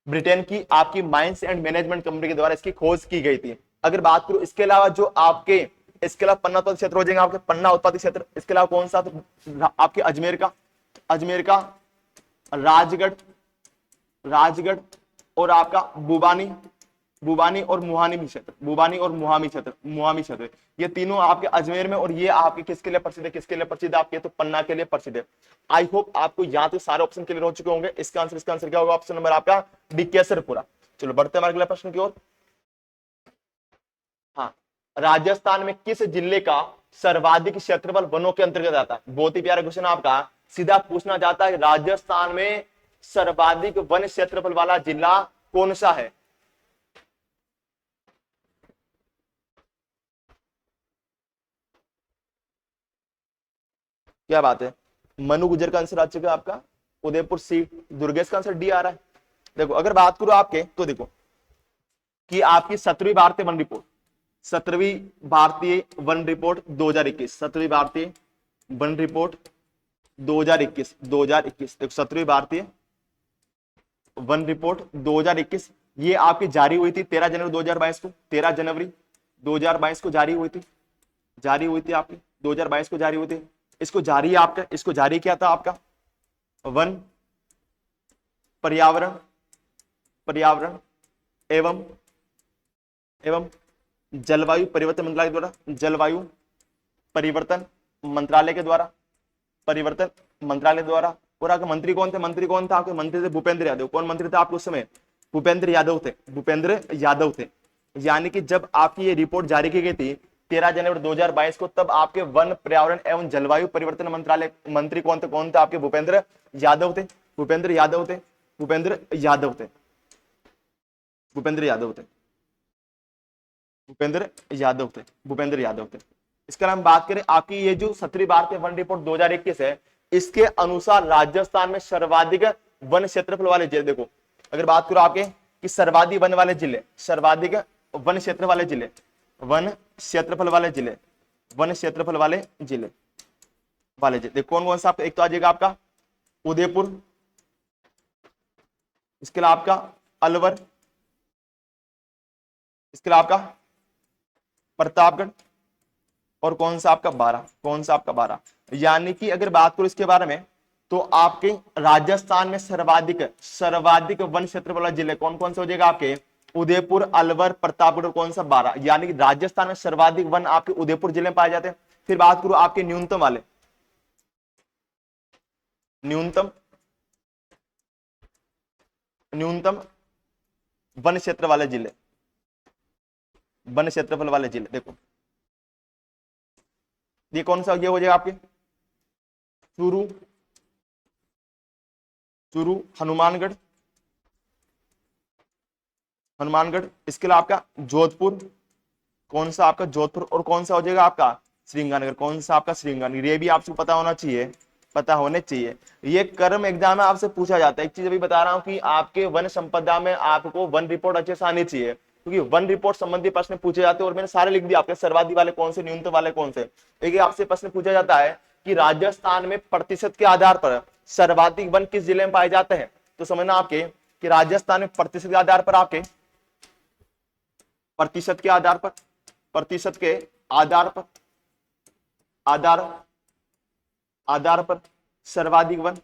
ब्रिटेन की आपकी माइंस एंड मैनेजमेंट कंपनी के द्वारा इसकी खोज की गई थी। अगर बात करूं इसके अलावा जो आपके, इसके अलावा पन्ना उत्पादक क्षेत्र हो जाएंगे आपके, पन्ना उत्पादक क्षेत्र, इसके अलावा कौन सा, तो आपके अजमेर का, अजमेर का राजगढ़, राजगढ़, और आपका बुबानी, बुबानी और मुहानी क्षेत्र, बुबानी और मुहामी क्षेत्र, मुहामी क्षेत्र, ये तीनों आपके अजमेर में। और ये आपके किसके लिए प्रसिद्ध है, किसके लिए प्रसिद्ध है आपके, तो पन्ना के लिए प्रसिद्ध है। आई होप आपको यहाँ तक सारे ऑप्शन क्लियर हो चुके होंगे। इसका आंसर क्या होगा, ऑप्शन नंबर आपका डी, केसरपुरा। चलो बढ़ते हैं अगले प्रश्न की ओर। हाँ, राजस्थान में किस जिले का सर्वाधिक क्षेत्रफल वनों के अंतर्गत आता है, बहुत ही प्यारा क्वेश्चन आपका, सीधा पूछना चाहता है राजस्थान में सर्वाधिक वन क्षेत्रफल वाला जिला कौन सा है। क्या बात है, मनु गुजर का आंसर आ चुका है आपका, उदयपुर सी। दुर्गेश का आंसर डी आ रहा है। देखो अगर बात करो आपके, तो देखो कि आपकी 17वीं भारतीय वन रिपोर्ट, 17वीं भारतीय वन रिपोर्ट 2021, 17वीं भारतीय वन रिपोर्ट 2021, 2021 देखो 17वीं भारतीय वन रिपोर्ट 2021 ये आपकी जारी हुई थी 13 जनवरी 2022 को, 13 जनवरी 2022 को जारी हुई थी, जारी हुई थी आपकी 2022 को जारी हुई थी। इसको जारी आपका, इसको जारी किया था आपका वन पर्यावरण, पर्यावरण एवं जलवायु परिवर्तन मंत्रालय द्वारा, जलवायु परिवर्तन मंत्रालय के द्वारा, परिवर्तन मंत्रालय द्वारा। और आपके मंत्री कौन थे, मंत्री कौन था आपके, मंत्री थे भूपेंद्र यादव। कौन मंत्री थे आपके उस समय, भूपेंद्र यादव थे, भूपेंद्र यादव थे। यानी कि जब आपकी ये रिपोर्ट जारी की गई थी 13 जनवरी 2022 को, तब आपके वन पर्यावरण एवं जलवायु परिवर्तन मंत्रालय मंत्री कौन थे आपके, भूपेंद्र यादव थे, भूपेंद्र यादव थे, भूपेंद्र यादव थे, भूपेंद्र यादव थे, भूपेंद्र यादव थे, भूपेंद्र यादव थे। इसका हम बात करें आपकी ये जो 17वीं भारतीय वन रिपोर्ट 2021 है, इसके अनुसार राजस्थान में सर्वाधिक वन क्षेत्रफल वाले जिले, देखो अगर बात करो आपके कि सर्वाधिक वन वाले जिले, सर्वाधिक वन क्षेत्र वाले जिले, वन क्षेत्रफल वाले जिले, वन क्षेत्रफल वाले जिले, देखो कौन कौन सा आपका, एक तो आ जाएगा आपका उदयपुर, इसके अलावा आपका अलवर, इसके अलावा आपका प्रतापगढ़, और कौन सा आपका 12, कौन सा आपका 12। यानी कि अगर बात करो इसके बारे में, तो आपके राजस्थान में सर्वाधिक वन क्षेत्र वाला जिले कौन कौन से हो जाएगा आपके, उदयपुर, अलवर, प्रतापगढ़, कौन सा 12। यानी कि राजस्थान में सर्वाधिक वन आपके उदयपुर जिले में पाए जाते हैं। फिर बात करो आपके न्यूनतम वाले, न्यूनतम वन क्षेत्र वाले जिले, वन क्षेत्रफल वाले जिले, देखो ये कौन सा ये हो जाएगा आपके चूरू, हनुमानगढ़, इसके अलावा आपका जोधपुर, कौन सा आपका जोधपुर, और कौन सा हो जाएगा आपका श्रीगंगानगर, कौन सा आपका श्रीगंगानगर। ये भी आपको पता होना चाहिए, पता होने चाहिए। ये कर्म एग्जाम में आपसे पूछा जाता है। एक चीज अभी बता रहा हूं कि आपके वन संपदा में आपको वन रिपोर्ट अच्छे से आनी चाहिए, क्योंकि वन रिपोर्ट संबंधी प्रश्न पूछे जाते हैं, और मैंने सारे लिख दिया आपके, सर्वाधिक वाले कौन से, न्यूनतम वाले कौन से। एक आपसे प्रश्न पूछा जाता है कि राजस्थान में प्रतिशत के आधार पर सर्वाधिक वन किस जिले में पाए जाते हैं, तो समझना आपके कि राजस्थान में प्रतिशत के आधार पर आपके, प्रतिशत के आधार पर, प्रतिशत के आधार पर, आधार पर सर्वाधिक वन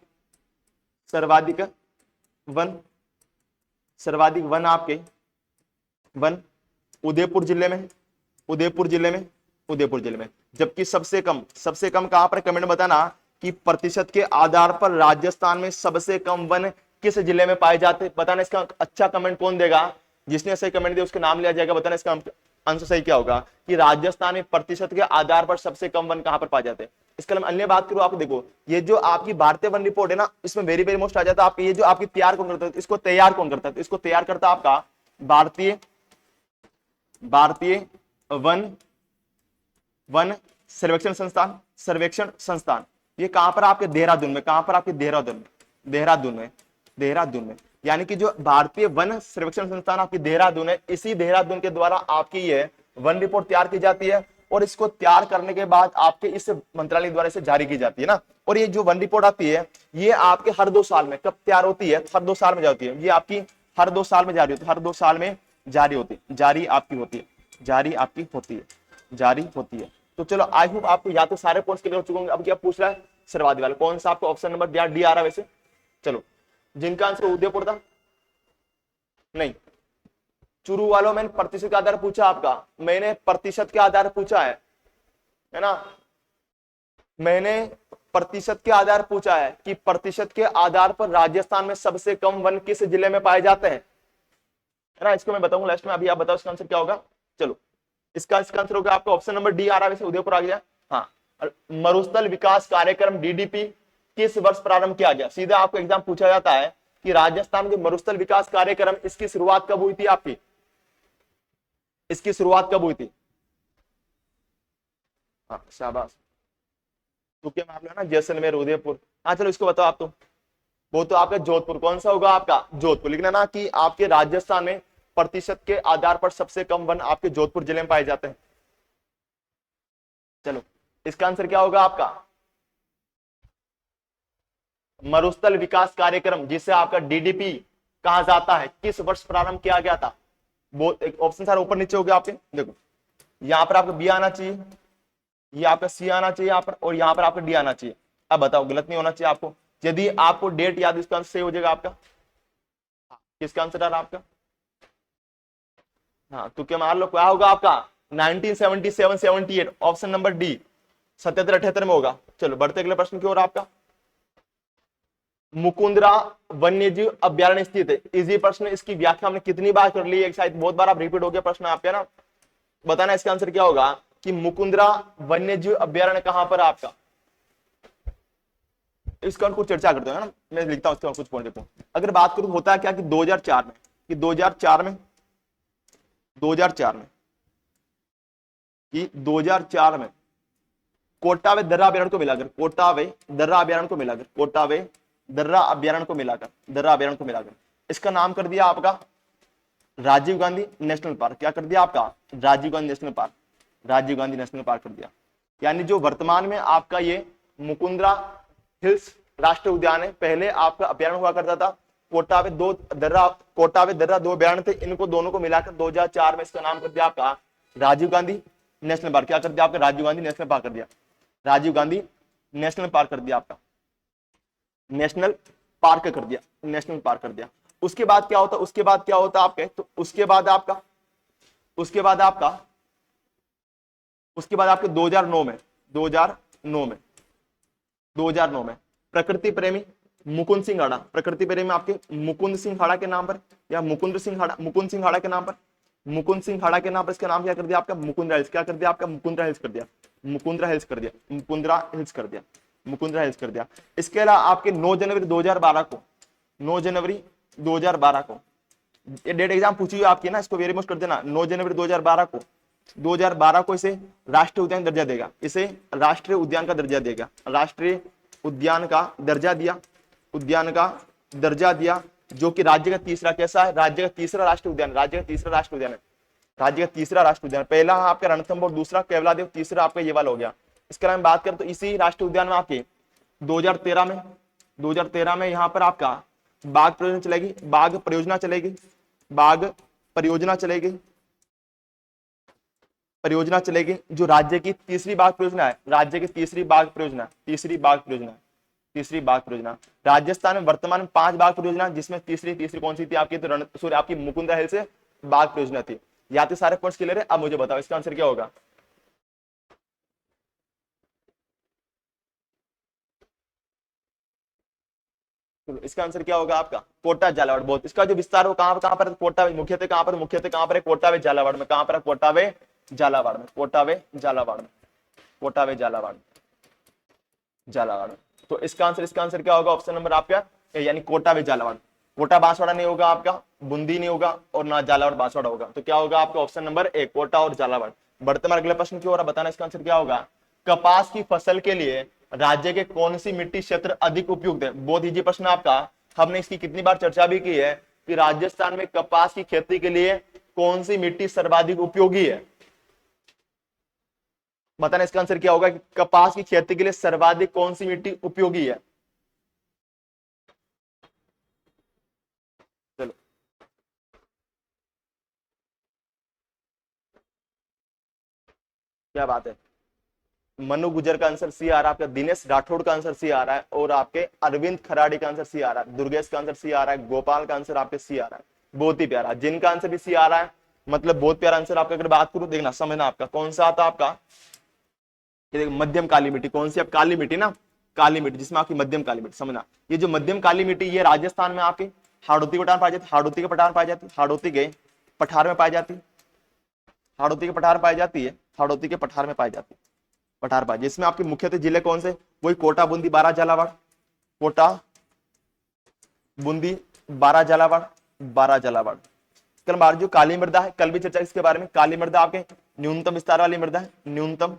आपके वन उदयपुर जिले में, उदयपुर जिले में। जबकि सबसे कम कहां पर, कमेंट बताना कि प्रतिशत के आधार पर राजस्थान में सबसे कम वन किस जिले में पाए जाते, बताना। इसका अच्छा कमेंट कौन देगा, जिसने सही कमेंट दिया उसके नाम लिया जाएगा। बताना इसका आंसर सही क्या होगा कि राजस्थान में प्रतिशत के आधार पर सबसे कम वन कहां पर पाए जाते हैं। इसके अलावा अन्य बात करूं, आपको देखो ये जो आपकी भारतीय वन रिपोर्ट है ना, इसमें वेरी वेरी मोस्ट आ जाता है आपके, ये जो आपकी तैयार कौन करता है, इसको तैयार कौन करता है, इसको तैयार करता है आपका भारतीय वन सर्वेक्षण संस्थान। ये कहां पर आपके, देहरादून में। कहां पर आपके, देहरादून में। यानी कि जो भारतीय वन सर्वेक्षण संस्थान आपकी देहरादून है, इसी देहरादून के द्वारा आपकी ये वन रिपोर्ट तैयार की जाती है, और इसको तैयार करने के बाद आपके इस मंत्रालय द्वारा इसे जारी की जाती है ना। और ये जो वन रिपोर्ट आती है, ये आपके हर 2 साल में, कब तैयार होती है, हर 2 साल में जाती है। ये आपकी हर 2 साल में जारी होती है, हर 2 साल में जारी होती है, जारी होती है। तो चलो आई होप आपको या तो सारे पॉइंट्स क्लियर हो चुके होंगे। अब क्या पूछ रहा है, सर्वाधिक वाला कौन सा आपको, ऑप्शन नंबर डी आ रहा है वैसे। चलो जिनका आंसर उदयपुर था, नहीं, चुरू वालों मैंने प्रतिशत के आधार पूछा आपका, मैंने प्रतिशत के आधार पूछा है ना, मैंने प्रतिशत के आधार पूछा है कि प्रतिशत के आधार पर राजस्थान में सबसे कम वन किस जिले में पाए जाते हैं, है ना। इसको मैं बताऊंगा लास्ट में, अभी आप बताओ इसका आंसर क्या होगा। चलो इसका आंसर होगा आपका ऑप्शन नंबर डी आ रहा है वैसे, उदयपुर आ गया। हाँ, मरुस्थल विकास कार्यक्रम डीडीपी किस वर्ष प्रारंभ किया गया। सीधा आपको एग्जाम पूछा जाता है कि राजस्थान में मरुस्थल विकास कार्यक्रम, इसकी शुरुआत कब हुई थी आपकी, इसकी शुरुआत कब हुई थी। हाँ शाबाश, तुक्के मार लो ना, जैसलमेर, उदयपुर। हाँ चलो इसको बताओ आप तो। वो तो आपका जोधपुर, कौन सा होगा आपका? जोधपुर। लिखना ना कि आपके राजस्थान में प्रतिशत के आधार पर सबसे कम वन आपके जोधपुर जिले में पाए जाते हैं। चलो इसका आंसर क्या होगा आपका? मरुस्थल विकास कार्यक्रम, जिसे आपका डीडीपी कहा जाता है, किस वर्ष प्रारंभ किया गया था? वो ऑप्शन सारे ऊपर नीचे हो गया आपके, देखो यहां पर आपका बी आना चाहिए, ये आपका सी आना चाहिए यहाँ पर, और यहाँ पर आपका डी आना चाहिए। अब बताओ, गलत नहीं होना चाहिए आपको। यदि आपको डेट याद, इसका आंसर सही हो जाएगा आपका। किसका आंसर आ रहा आपका? हाँ तो क्या मान लो, क्या होगा आपका? 1977 78, ऑप्शन नंबर डी 77 78 में होगा। चलो बढ़ते अगले प्रश्न की ओर। आपका मुकुंदरा वन्यजीव अभ्यारण्य स्थित है, इजी प्रश्न। इसकी व्याख्या हमने कितनी बार कर ली है, एक शायद बहुत बार आप रिपीट हो गया प्रश्न आपका ना। बताना इसका आंसर क्या होगा कि मुकुंदरा वन्यजीव अभ्यारण्य कहां पर है आपका। इसका कुछ चर्चा करते हैं ना, मैं लिखता हूं इसके कुछ पॉइंट देखो। अगर बात करूं, होता है क्या कि 2004 में, कि 2004 में 2004 में कि 2004 में कोटावे दर्रा अभ्यारण्य को मिलाकर, कोटावे दर्रा अभ्यारण्य को मिलाकर, कोटावे दर्रा अभ्यारण्य को मिलाकर, दर्रा अभ्यारण्य को मिलाकर इसका नाम कर दिया आपका राजीव गांधी नेशनल पार्क। क्या कर दिया आपका? Rajiv Gandhi national park, Rajiv Gandhi national park कर दिया। यानी जो वर्तमान में आपका ये मुकुंदरा हिल्स राष्ट्रीय उद्यान है, पहले आपका अभ्यारण्य हुआ करता था कोटावे दर्रा दो अभ्यारण्य थे, इनको दोनों को मिलाकर 2004 में इसका नाम कर दिया आपका राजीव गांधी नेशनल पार्क। क्या कर दिया आपका? राजीव गांधी नेशनल पार्क कर दिया, राजीव गांधी नेशनल पार्क कर दिया आपका, नेशनल पार्क कर दिया, नेशनल पार्क कर दिया। उसके बाद क्या होता? उसके बाद क्या होता आपके? तो उसके बाद आपका 2009 में 2009 में प्रकृति प्रेमी मुकुंद सिंह हाड़ा, प्रकृति प्रेमी आपके मुकुंद सिंह हाड़ा के नाम पर, या मुकुंद सिंह हाड़ा के नाम पर, मुकुंद सिंह हाड़ा के नाम पर इसका नाम क्या कर दिया आपका? मुकुंदरा हिल्स। क्या कर दिया आपका? मुकुंदरा हिल्स कर दिया, मुकुंदरा हिल्स कर दिया, मुकुंदरा हिल्स कर दिया, मुकुंदरा हिल्स कर दिया। इसके अलावा आपके 9 जनवरी 2012 को, 9 जनवरी 2012 को, ये डेट एग्जाम पूछी हुई आपकी ना, इसको वेरी मस्ट कर देना। 9 जनवरी 2012 को इसे राष्ट्रीय उद्यान दर्जा देगा, इसे राष्ट्रीय उद्यान का दर्जा देगा, राष्ट्रीय उद्यान का दर्जा दिया, उद्यान का दर्जा दिया, जो कि राज्य का तीसरा कैसा है? राज्य का तीसरा राष्ट्रीय उद्यान, राज्य का तीसरा राष्ट्रीय उद्यान है, राज्य का तीसरा राष्ट्रीय उद्यान। पहला आपका रणथंभौर, दूसरा केवलादेव, तीसरा आपका ये वाला हो गया। इसके अलावा बात करें तो इसी राष्ट्रीय उद्यान में आपके 2013 में यहां पर आपका बाघ परियोजना चलेगी, बाघ परियोजना चलेगी, बाघ परियोजना चलेगी, परियोजना चलेगी, जो राज्य की तीसरी बाघ परियोजना है, राज्य की तीसरी बाघ परियोजना, तीसरी बाघ परियोजना, तीसरी बाघ परियोजना। राजस्थान में वर्तमान में 5 बाघ परियोजना, जिसमें तीसरी कौन सी थी आपकी? तो आपकी मुकुंदरा हिल से बाघ परियोजना थी। या तो सारे पॉइंट्स क्लियर है? अब मुझे बताओ इसका आंसर क्या होगा? इसका आंसर क्या होगा आपका? कोटा झालावाड़। बहुत इसका जो विस्तार हो कहां पर? कोटा मुख्यतः कहां पर? मुख्यतः कहां पर है? कोटावे झालावाड़ में। कहां पर है? कोटावे झालावाड़ में, कोटावे झालावाड़ में, कोटावे झालावाड़, झालावाड़। तो इसका आंसर क्या होगा? ऑप्शन नंबर आपका यानी कोटावे झालावाड़। कोटा बांसवाड़ा नहीं होगा आपका, बूंदी नहीं होगा, और ना झालावाड़ बांसवाड़ा होगा। तो क्या होगा आपका? ऑप्शन नंबर ए, कोटा और झालावाड़। बढ़ते हमारे अगले प्रश्न की ओर। बताना इसका आंसर क्या होगा? कपास की फसल के लिए राज्य के कौन सी मिट्टी क्षेत्र अधिक उपयुक्त है? बहुत इजी प्रश्न आपका, हमने इसकी कितनी बार चर्चा भी की है कि राजस्थान में कपास की खेती के लिए कौन सी मिट्टी सर्वाधिक उपयोगी है। बताना इसका आंसर क्या होगा कि कपास की खेती के लिए सर्वाधिक कौन सी मिट्टी उपयोगी है। चलो क्या बात है, मनु गुजर का आंसर सी आ रहा है आपका, दिनेश राठौड़ का आंसर सी आ रहा है, और आपके अरविंद खराड़ी का आंसर सी आ रहा है, दुर्गेश का आंसर सी आ रहा है, गोपाल का आंसर आपके सी आ रहा है। बहुत ही प्यारा, जिनका आंसर भी सी आ रहा है मतलब बहुत प्यारा आंसर आपका। अगर बात करूं देखना समझना, आपका कौन सा आता आपका? मध्यम काली मिट्टी। कौन सी? आप काली मिट्टी ना, काली मिट्टी जिसमें आपकी मध्यम काली मिट्टी। समझना ये जो मध्यम काली मिट्टी, ये राजस्थान में आपके हाड़ौती के पठार पाई जाती, हाड़ौती के पठार पाई जाती, हाड़ौती के पठार में पाई जाती, हाड़ौती के पठार पाई जाती है, हाड़ौती के पठार में पाई जाती है, पठार पाई। जिसमें आपके मुख्यतः जिले कौन से? वही कोटा, बूंदी, बारा, झालावाड़, कोटा, बूंदी, बारा, झालावाड़, बारा, झालावाड़। कल बार जो काली मृदा है, कल भी चर्चा इसके बारे में। काली मृदा आपके न्यूनतम विस्तार वाली मृदा है, न्यूनतम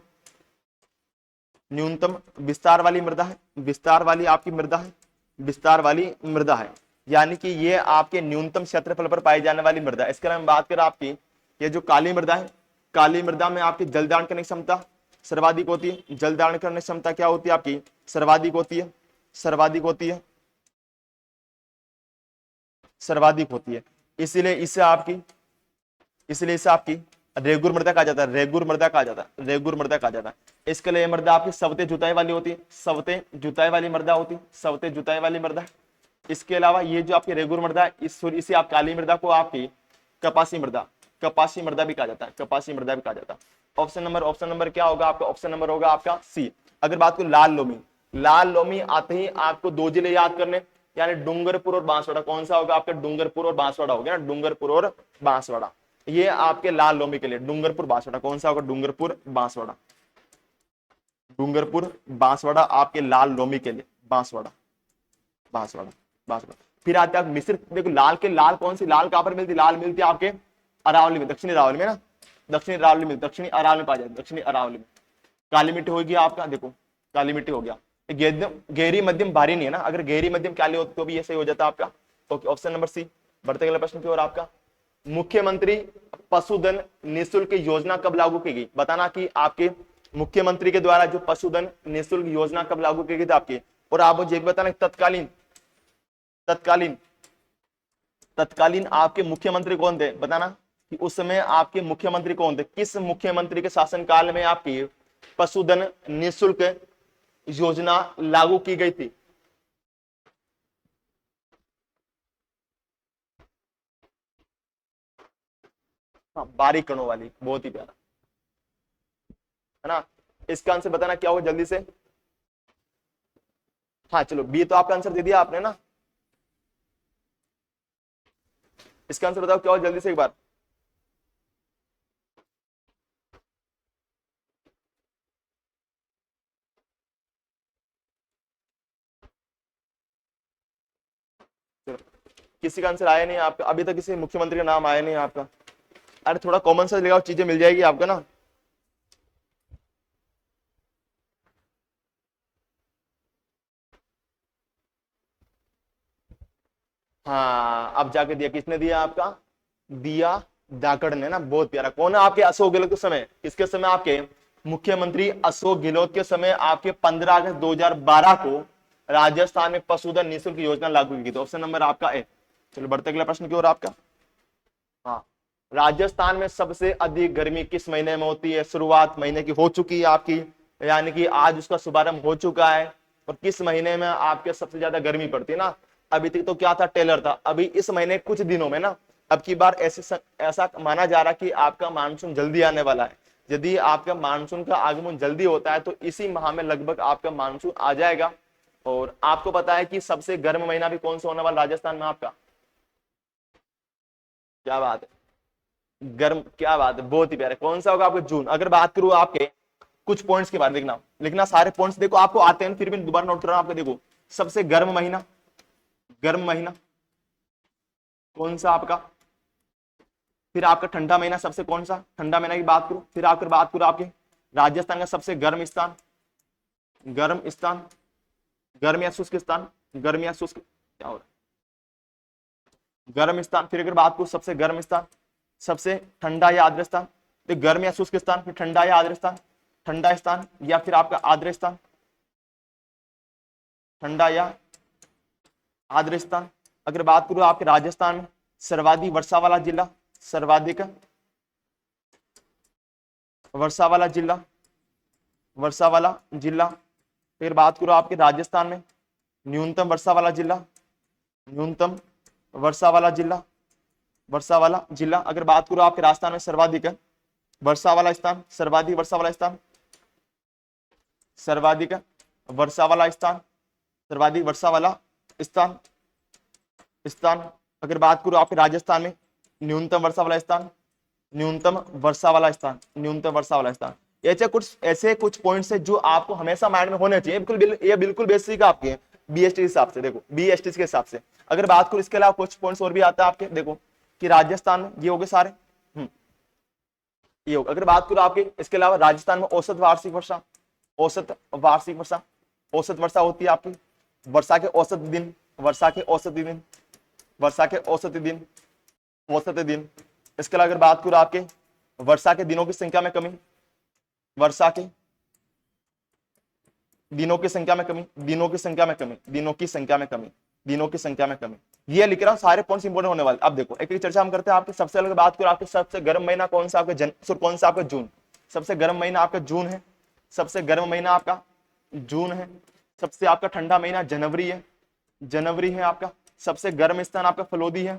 न्यूनतम विस्तार वाली मृदा है, विस्तार वाली आपकी मृदा है, विस्तार वाली मृदा है, यानी कि ये आपके न्यूनतम क्षेत्रफल पर पाई जाने वाली मृदा। इसके अलावा बात करें आपकी ये जो काली मृदा है, काली मृदा में आपकी जल धारण करने की क्षमता सर्वाधिक होती है। जल धारण करने की क्षमता क्या होती है आपकी? सर्वाधिक होती है, सर्वाधिक होती है, सर्वाधिक होती है। इसलिए इसे आपकी रेगुर मृदा कहा जाता है, रेगुर मृदा कहा जाता है, रेगुर मृदा कहा जाता है। इसके लिए मृदा आपकी सवते जुताई वाली होती है, सवते जुताई वाली मृदा होती है, सवते जुताई वाली मृदा। इसके अलावा ये जो आपकी रेगुर मृदा है, इसे आप काली मृदा को आपकी कपासी मृदा, कपासी मृदा भी कहा जाता है, कपासी मृदा भी कहा जाता है। ऑप्शन नंबर क्या होगा आपका? ऑप्शन नंबर होगा आपका सी। अगर बात करूं लाल लोमी, लाल लोमी आते ही आपको दो जिले याद करने, यानी डूंगरपुर और बांसवाड़ा। कौन सा होगा आपका? डूंगरपुर और बांसवाड़ा हो गया ना, डूंगरपुर और बांसवाड़ा। ये आपके लाल लोमी के लिए डूंगरपुर बांसवाड़ा। कौन सा होगा? डूंगरपुर बांसवाड़ा, डूंगरपुर बांसवाड़ा आपके लाल लोमी के लिए, बांसवाड़ा, बांसवाड़ा, बांसवाड़ा। फिर आते आप मिस्र, देखो लाल के लाल कौन सी, लाल कहां पर मिलती? लाल मिलती है आपके अरावली में, दक्षिणी अरावली में ना, दक्षिणी अरावली में, दक्षिणी अरावली में पाया जाता है, दक्षिणी अरावली में। काली मिट्टी होगी आपका, देखो काली मिट्टी हो गया। गहरी मध्यम भारी नहीं है ना, अगर गहरी मध्यम काली होती तो भी ये सही हो जाता आपका। Okay, option number C. बढ़ते अगले प्रश्न की ओर आपका। मुख्यमंत्री पशुधन निःशुल्क योजना कब लागू की गई? बताना कि आपके मुख्यमंत्री के द्वारा जो पशुधन निःशुल्क योजना कब लागू की गई थी आपकी। और आप मुझे एक बताना तत्कालीन तत्कालीन तत्कालीन आपके मुख्यमंत्री कौन थे? बताना कि उस समय आपके मुख्यमंत्री कौन थे, किस मुख्यमंत्री के शासनकाल में आपकी पशुधन निःशुल्क योजना लागू की गई थी? हाँ, बारीक कणों वाली, बहुत ही प्यारा है ना। इसका आंसर बताना क्या होगा जल्दी से। हाँ चलो, बी तो आपका आंसर दे दिया आपने ना। इसका आंसर बताओ क्या होगा जल्दी से एक बार। चलो, किसी का आंसर आया नहीं आपका अभी तक, किसी मुख्यमंत्री का नाम आया नहीं आपका। अरे थोड़ा कॉमन सेंस लगाओ, चीजें मिल जाएगी आपको ना। हाँ, अब जाके दिया, किसने दिया आपका? दिया जाखड़ ने ना, बहुत प्यारा। कौन है आपके? अशोक गहलोत के समय, किसके समय? आपके मुख्यमंत्री अशोक गहलोत के समय आपके 15 अगस्त 2012 को राजस्थान में पशुधन निःशुल्क योजना लागू की थी। ऑप्शन नंबर आपका ए। चलो बढ़ते अगला प्रश्न की ओर आपका। हाँ, राजस्थान में सबसे अधिक गर्मी किस महीने में होती है? शुरुआत महीने की हो चुकी है आपकी, यानी कि आज उसका शुभारंभ हो चुका है। और किस महीने में आपके सबसे ज्यादा गर्मी पड़ती है ना? अभी तक तो क्या था? टेलर था। अभी इस महीने कुछ दिनों में ना, अब की बार ऐसा माना जा रहा कि आपका मानसून जल्दी आने वाला है। यदि आपका मानसून का आगमन जल्दी होता है तो इसी माह में लगभग आपका मानसून आ जाएगा। और आपको पता है कि सबसे गर्म महीना भी कौन सा होने वाला राजस्थान में आपका? क्या बात है, गर्म, क्या बात है, बहुत ही प्यारे। कौन सा होगा आपका? जून। अगर बात करूं आपके कुछ पॉइंट्स के बारे में, लिखना लिखना सारे पॉइंट्स, देखो आपको आते हैं फिर भी दोबारा नोट कर रहा हूं आपको। देखो सबसे गर्म महीना, गर्म महीना कौन सा आपका? फिर आपका ठंडा महीना सबसे कौन सा? ठंडा महीना की बात करूं, फिर आकर बात करूं आपके राजस्थान का सबसे गर्म स्थान, गर्म स्थान, गर्म या शुष्क स्थान, गर्म या शुष्क, क्या हो रहा है, गर्म स्थान। फिर अगर बात करूं सबसे गर्म स्थान, सबसे ठंडा या आर्द्र स्थान, तो गर्म या शुष्क स्थान, फिर ठंडा या आर्द्र स्थान, ठंडा स्थान या फिर आपका आर्द्र स्थान, ठंडा या आर्द्र स्थान। अगर बात करूं आपके राजस्थान में सर्वाधिक वर्षा वाला जिला, सर्वाधिक वर्षा वाला जिला, वर्षा वाला जिला। फिर बात करो आपके राजस्थान में न्यूनतम वर्षा वाला जिला, न्यूनतम वर्षा वाला जिला, वर्षा वाला जिला। अगर बात करो आपके राजस्थान में सर्वाधिक वर्षा वाला स्थान, सर्वाधिक वर्षा वाला स्थान, सर्वाधिक वर्षा वाला स्थान, सर्वाधिक वर्षा वाला स्थान, स्थान। अगर बात करो आपके राजस्थान में न्यूनतम वर्षा वाला स्थान, न्यूनतम वर्षा वाला स्थान, न्यूनतम वर्षा वाला स्थान। ऐसे कुछ पॉइंट्स है जो आपको हमेशा माइंड में होने चाहिए। ये बिल्कुल बेसिक आपके बीएसटी के हिसाब से, देखो बीएसटी के हिसाब से। अगर बात करूं इसके अलावा कुछ पॉइंट्स और भी आता है आपके, देखो कि राजस्थान में ये हो गए सारे, ये होगा। अगर बात करूं आपके इसके अलावा राजस्थान में औसत वार्षिक वर्षा, औसत वार्षिक वर्षा, औसत वर्षा होती है आपकी, वर्षा के औसत दिन, वर्षा के औसत दिन, वर्षा के औसत दिन, औसत दिन। इसके अलावा अगर बात करूं आपके वर्षा के दिनों की संख्या में कमी, वर्षा के दिनों की संख्या में कमी, दिनों की संख्या में कमी, दिनों की संख्या में कमी, दिनों की संख्या में कमी, ये लिख रहा हूं, सारे पॉइंट्स इंपोर्टेंट होने वाले। अब देखो एक एक चर्चा हम करते हैं। आपके सबसे अलग बात करो, आपके सबसे गर्म महीना कौन सा, आपके कौन सा आपका जून, सबसे गर्म महीना आपका जून है, सबसे गर्म महीना आपका जून है। सबसे आपका ठंडा महीना जनवरी है, जनवरी है आपका। सबसे गर्म स्थान आपका फलोदी है,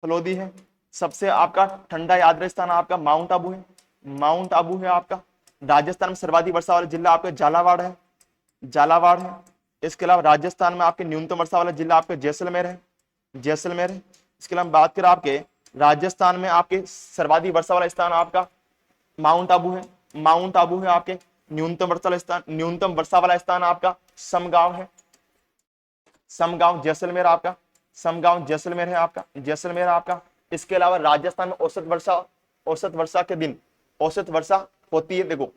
फलोदी है। सबसे आपका ठंडा आर्द्र स्थान आपका माउंट आबू है, माउंट आबू है आपका। राजस्थान में सर्वाधिक वर्षा वाला जिला आपका झालावाड़ है, झालावाड़ है। इसके अलावा राजस्थान में आपके न्यूनतम वर्षा वाला जिला आपका जैसलमेर है, जैसलमेर है। इसके अलावा बात करें आपके राजस्थान में आपके सर्वाधिक वर्षा वाला स्थान आपका माउंट आबू है, माउंट आबू है आपके। न्यूनतम वर्षा वाला स्थान, न्यूनतम वर्षा वाला स्थान आपका समगांव है, समगांव जैसलमेर आपका, समगांव जैसलमेर है आपका, जैसलमेर आपका। इसके अलावा राजस्थान में औसत वर्षा, औसत वर्षा के दिन, औसत वर्षा होती है, देखो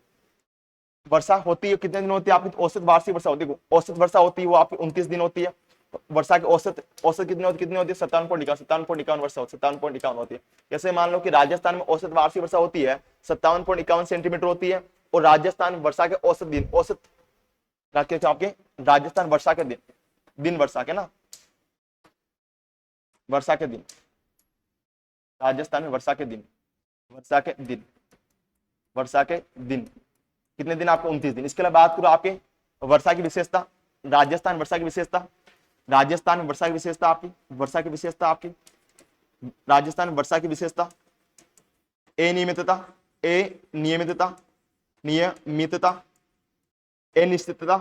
वर्षा होती है कितने दिन होती है आपकी, औसत वार्षिक वर्षा होती है, औसत वर्षा होती है वो आपकी 29 दिन होती है। वर्षा की औसत, औसत कितनी होती है 57.51 वर्षा, 57.51 होती है। जैसे मान लो कि राजस्थान में औसत वार्षिक वर्षा होती है 57.51 सेंटीमीटर होती है, और राजस्थान वर्षा के औसत दिन, औसत आपके राजस्थान वर्षा के दिन, दिन वर्षा के ना, वर्षा के दिन, राजस्थान में वर्षा के दिन, वर्षा के दिन, वर्षा के दिन कितने दिन आपको 29 दिन। इसके अलावा बात करो आपके वर्षा की विशेषता, राजस्थान वर्षा की विशेषता, राजस्थान में वर्षा की विशेषता आपकी, वर्षा की विशेषता आपकी राजस्थान में वर्षा की विशेषता अनियमितता, अनियमितता, नियमितता, अनिश्चितता,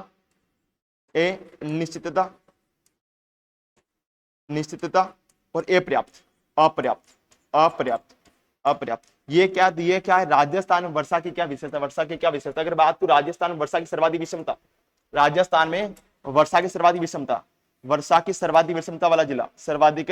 अनिश्चितता, निश्चितता, और अपर्याप्त, अपर्याप्त, अपर्याप्त, अपर्याप्त। ये क्या है राजस्थान में वर्षा की क्या विशेषता, वर्षा की क्या विशेषता। अगर बात करूं राजस्थान में वर्षा की सर्वाधिक विषमता, राजस्थान में वर्षा की सर्वाधिक विषमता, वर्षा की सर्वाधिक विषमता वाला जिला, सर्वाधिक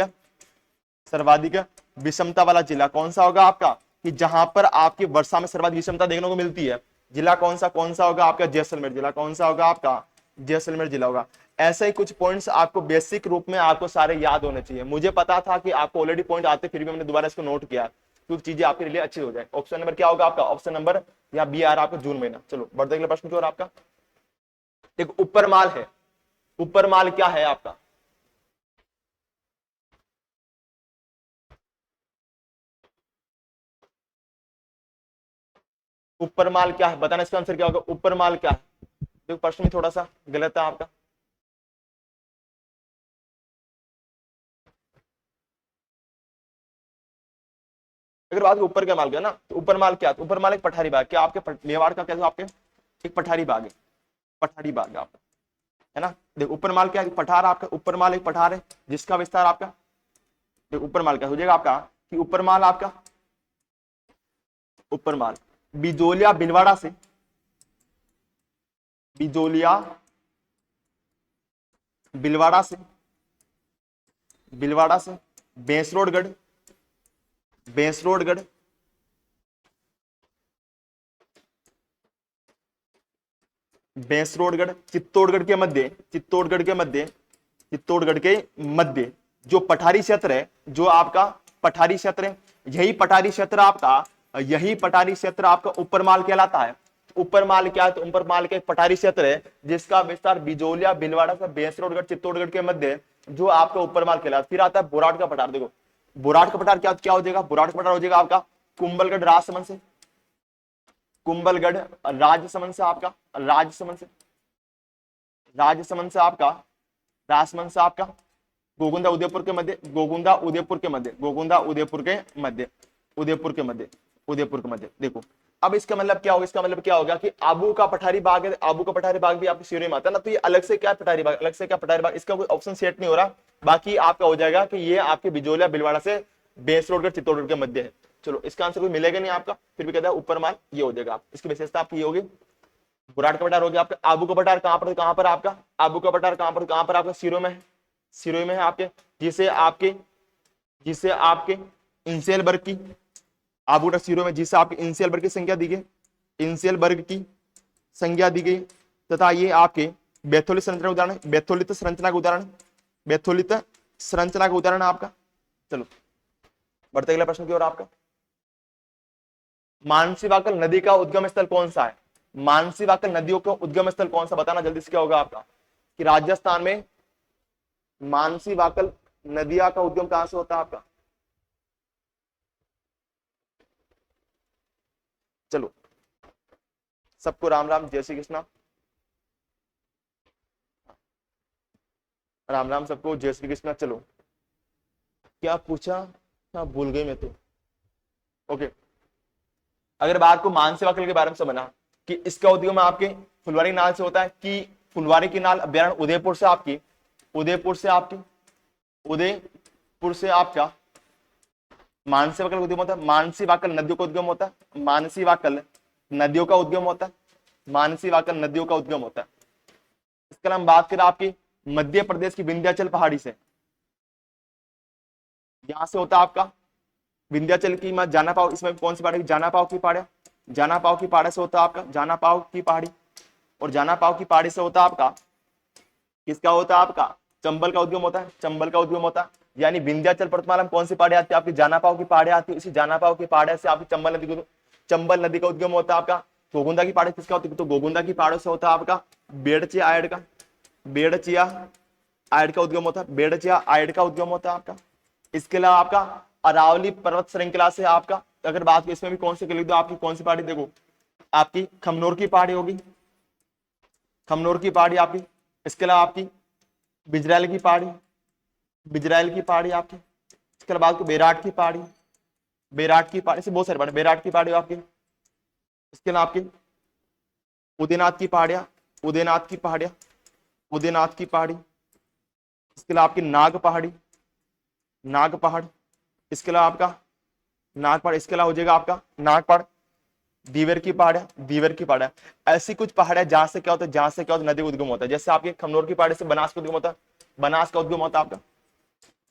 सर्वाधिक विषमता वाला जिला कौन सा होगा आपका, कि जहां पर आपकी वर्षा में सर्वाधिक विषमता देखने को मिलती है, जिला कौन सा होगा आपका, जैसलमेर जिला। कौन सा होगा आपका, जैसलमेर जिला होगा। ऐसे ही कुछ पॉइंट्स आपको बेसिक रूप में आपको सारे याद होने चाहिए। मुझे पता था कि आपको ऑलरेडी पॉइंट आते, फिर भी मैंने दोबारा इसको नोट किया क्योंकि चीजें आपके लिए अच्छी हो जाए। ऑप्शन नंबर क्या होगा आपका, ऑप्शन नंबर या बी आर आपका जून महीना। चलो बढ़ते अगले प्रश्न की ओर आपका। एक ऊपर माल है, ऊपर माल क्या है आपका, ऊपर माल क्या है, बताना इसका आंसर क्या होगा, ऊपर माल क्या है। देखो प्रश्न भी थोड़ा सा गलत है आपका। अगर बात ऊपर का माल क्या ना, तो ऊपर माल क्या, ऊपर माल एक पठारी बाग, क्या आपके मेवाड़ का क्या आपके एक पठारी बाग है, पठारी बाग है आपका, है ना। देखो ऊपर माल क्या है, पठार आपका, ऊपर माल एक पठार है जिसका विस्तार आपका, देखो ऊपर माल क्या हो जाएगा आपका, कि ऊपर माल आपका, ऊपर माल बिजोलिया बिलवाड़ा से, बिजोलिया बिलवाड़ा से, बिलवाड़ा से बेसरोडगढ़, बेसरोडगढ़, बेसरोडगढ़, चित्तौड़गढ़ के मध्य, चित्तौड़गढ़ के मध्य, चित्तौड़गढ़ के मध्य जो पठारी क्षेत्र है, जो आपका पठारी क्षेत्र है, यही पठारी क्षेत्र आपका, यही पठारी क्षेत्र आपका ऊपर माल कहलाता है। ऊपर माल क्या है, तो ऊपर माल के पठारी क्षेत्र है जिसका विस्तार बिजोलिया बिलवाड़ा से बेसरोडगढ़ चित्तौड़गढ़ के मध्य, जो आपका ऊपर माल कहलाता है। फिर आता है बोराट का पठार। देखो बोराट का पठार क्या क्या हो जाएगा, बोराट का पठार हो जाएगा आपका कुंभलगढ़ राजसमंद से, कुंभलगढ़ राजसमंद से आपका, राजसमंद से, राजसमंद से आपका, राजसमंद से आपका गोगुंदा उदयपुर के मध्य, गोगुंदा उदयपुर के मध्य, गोगुंदा उदयपुर के मध्य, उदयपुर के मध्य, उदयपुर के मध्य। देखो अब इसका मतलब क्या होगा, इसका मतलब क्या होगा कि आबू का पठारी बाग है, आबू का पठारी बाग भी आपके सिरोही में आता है ना, तो ये अलग से क्या पठारी बाग, अलग से क्या पठारी बाग, इसका कोई ऑप्शन सेट नहीं हो रहा। बाकी आपका हो जाएगा कि ये आपके बिजोलिया बिलवाड़ा से बेसरोडगढ़ चित्तौड़गढ़ के मध्य है। चलो इसका आंसर कोई मिलेगा नहीं आपका, फिर भी कहता है ऊपर माल ये हो जाएगा। इसकी विशेषता आपकी ये होगी, बुराट का पठार हो गया आपका। आबू का पठार कहां पर आपका, आबू का पठार कहां पर आपका सिरोही में है, सिरोही में है आपके, जिसे आपके इंसेल वर्ग की, आबू का सिरोही में जिसे आपके इंसेल वर्ग की संख्या दी गई, इंसेल वर्ग की संज्ञा दी गई तथा ये आपके बैथोलित संरचना का उदाहरण है, बैथोलित संरचना का उदाहरण, बैथोलित संरचना का उदाहरण आपका। चलो बढ़ते अगला प्रश्न की ओर आपका। मानसी वाकल नदी का उद्गम स्थल कौन सा है? मानसी वाकल नदियों का उद्गम स्थल कौन सा, बताना जल्दी से क्या होगा आपका। कि राजस्थान में मानसी वाकल नदिया का उद्गम कहां से होता है आपका? चलो सबको राम राम, जय श्री कृष्णा। राम राम सबको, जय श्री कृष्णा। चलो क्या पूछा, हाँ भूल गई मैं तो। ओके, अगर बात को मानसी वाकल के बारे में समझना कि इसका उद्गम आपके फुलवारी नाल से होता है, कि फुलवारी की नाल अभ्यारण्य उदयपुर से आपकी, उदयपुर से आपका मानसी वाकल उद्गम होता है। मानसी वाकल नदियों का उद्गम होता है, मानसी वाकल नदियों का उद्गम होता है, मानसी वाकल नदियों का उद्गम होता है। इसके अलावा हम बात करें आपकी मध्य प्रदेश की विंध्याचल पहाड़ी से, यहां से होता है आपका विंध्याचल की मैं जाना पाओ, इसमें कौन सी पहाड़ी, जाना पाओ की पहाड़ी, जाना पाओ की पहाड़ी से होता है आपका जाना पाओ की पहाड़ी, और जाना पाओ की पहाड़ी से होता है आपका किसका होता है आपका चंबल का उद्गम होता है, चंबल का उद्गम होता है। यानी विंध्याचल पर्वतमाला में कौन सी पहाड़ी आती है आपकी, जाना पाओ की पहाड़ी आती है, इसी जाना पाओ की पहाड़ी से आपकी चंबल नदी का उद्गम होता है आपका। गोगुंदा की पहाड़ी किसका होती है, तो गोगुंदा की पहाड़ों से होता है आपका बेड़चिया आयड का, बेड़चिया आयड का उद्गम होता है, बेड़चिया आयड का उद्गम होता है आपका। इसके अलावा आपका अरावली पर्वत श्रृंखला से आपका अगर बात की, इसमें भी कौन से लिख दो आपकी कौन सी पहाड़ी, देखो आपकी खमनोर की पहाड़ी होगी, खमनोर की पहाड़ी आपकी। इसके अलावा आपकी बिजराइल की पहाड़ी, बिजराइल की पहाड़ी आपकी। इसके अलावा आपकी बेराट की पहाड़ी, बेराट की पहाड़ी से बहुत सारी पहाड़ी, बेराट की पहाड़ी आपकी। इसके अलावा आपकी उदयनाथ की पहाड़ियां, उदयनाथ की पहाड़ियां, उदयनाथ की पहाड़ी। इसके अलावा आपकी नाग पहाड़ी, नाग पहाड़। इसके अलावा आपका नाग पहाड़, इसके अलावा हो जाएगा आपका नाग पहाड़, दीवर की पहाड़, दीवर की पहाड़। ऐसी कुछ पहाड़ है जहां से क्या होता है, जहां से क्या होता है नदी उद्गम होता है। जैसे आपके खमनोर की पहाड़ी से बनास का उद्गम होता है, बनास का उद्गम होता है आपका,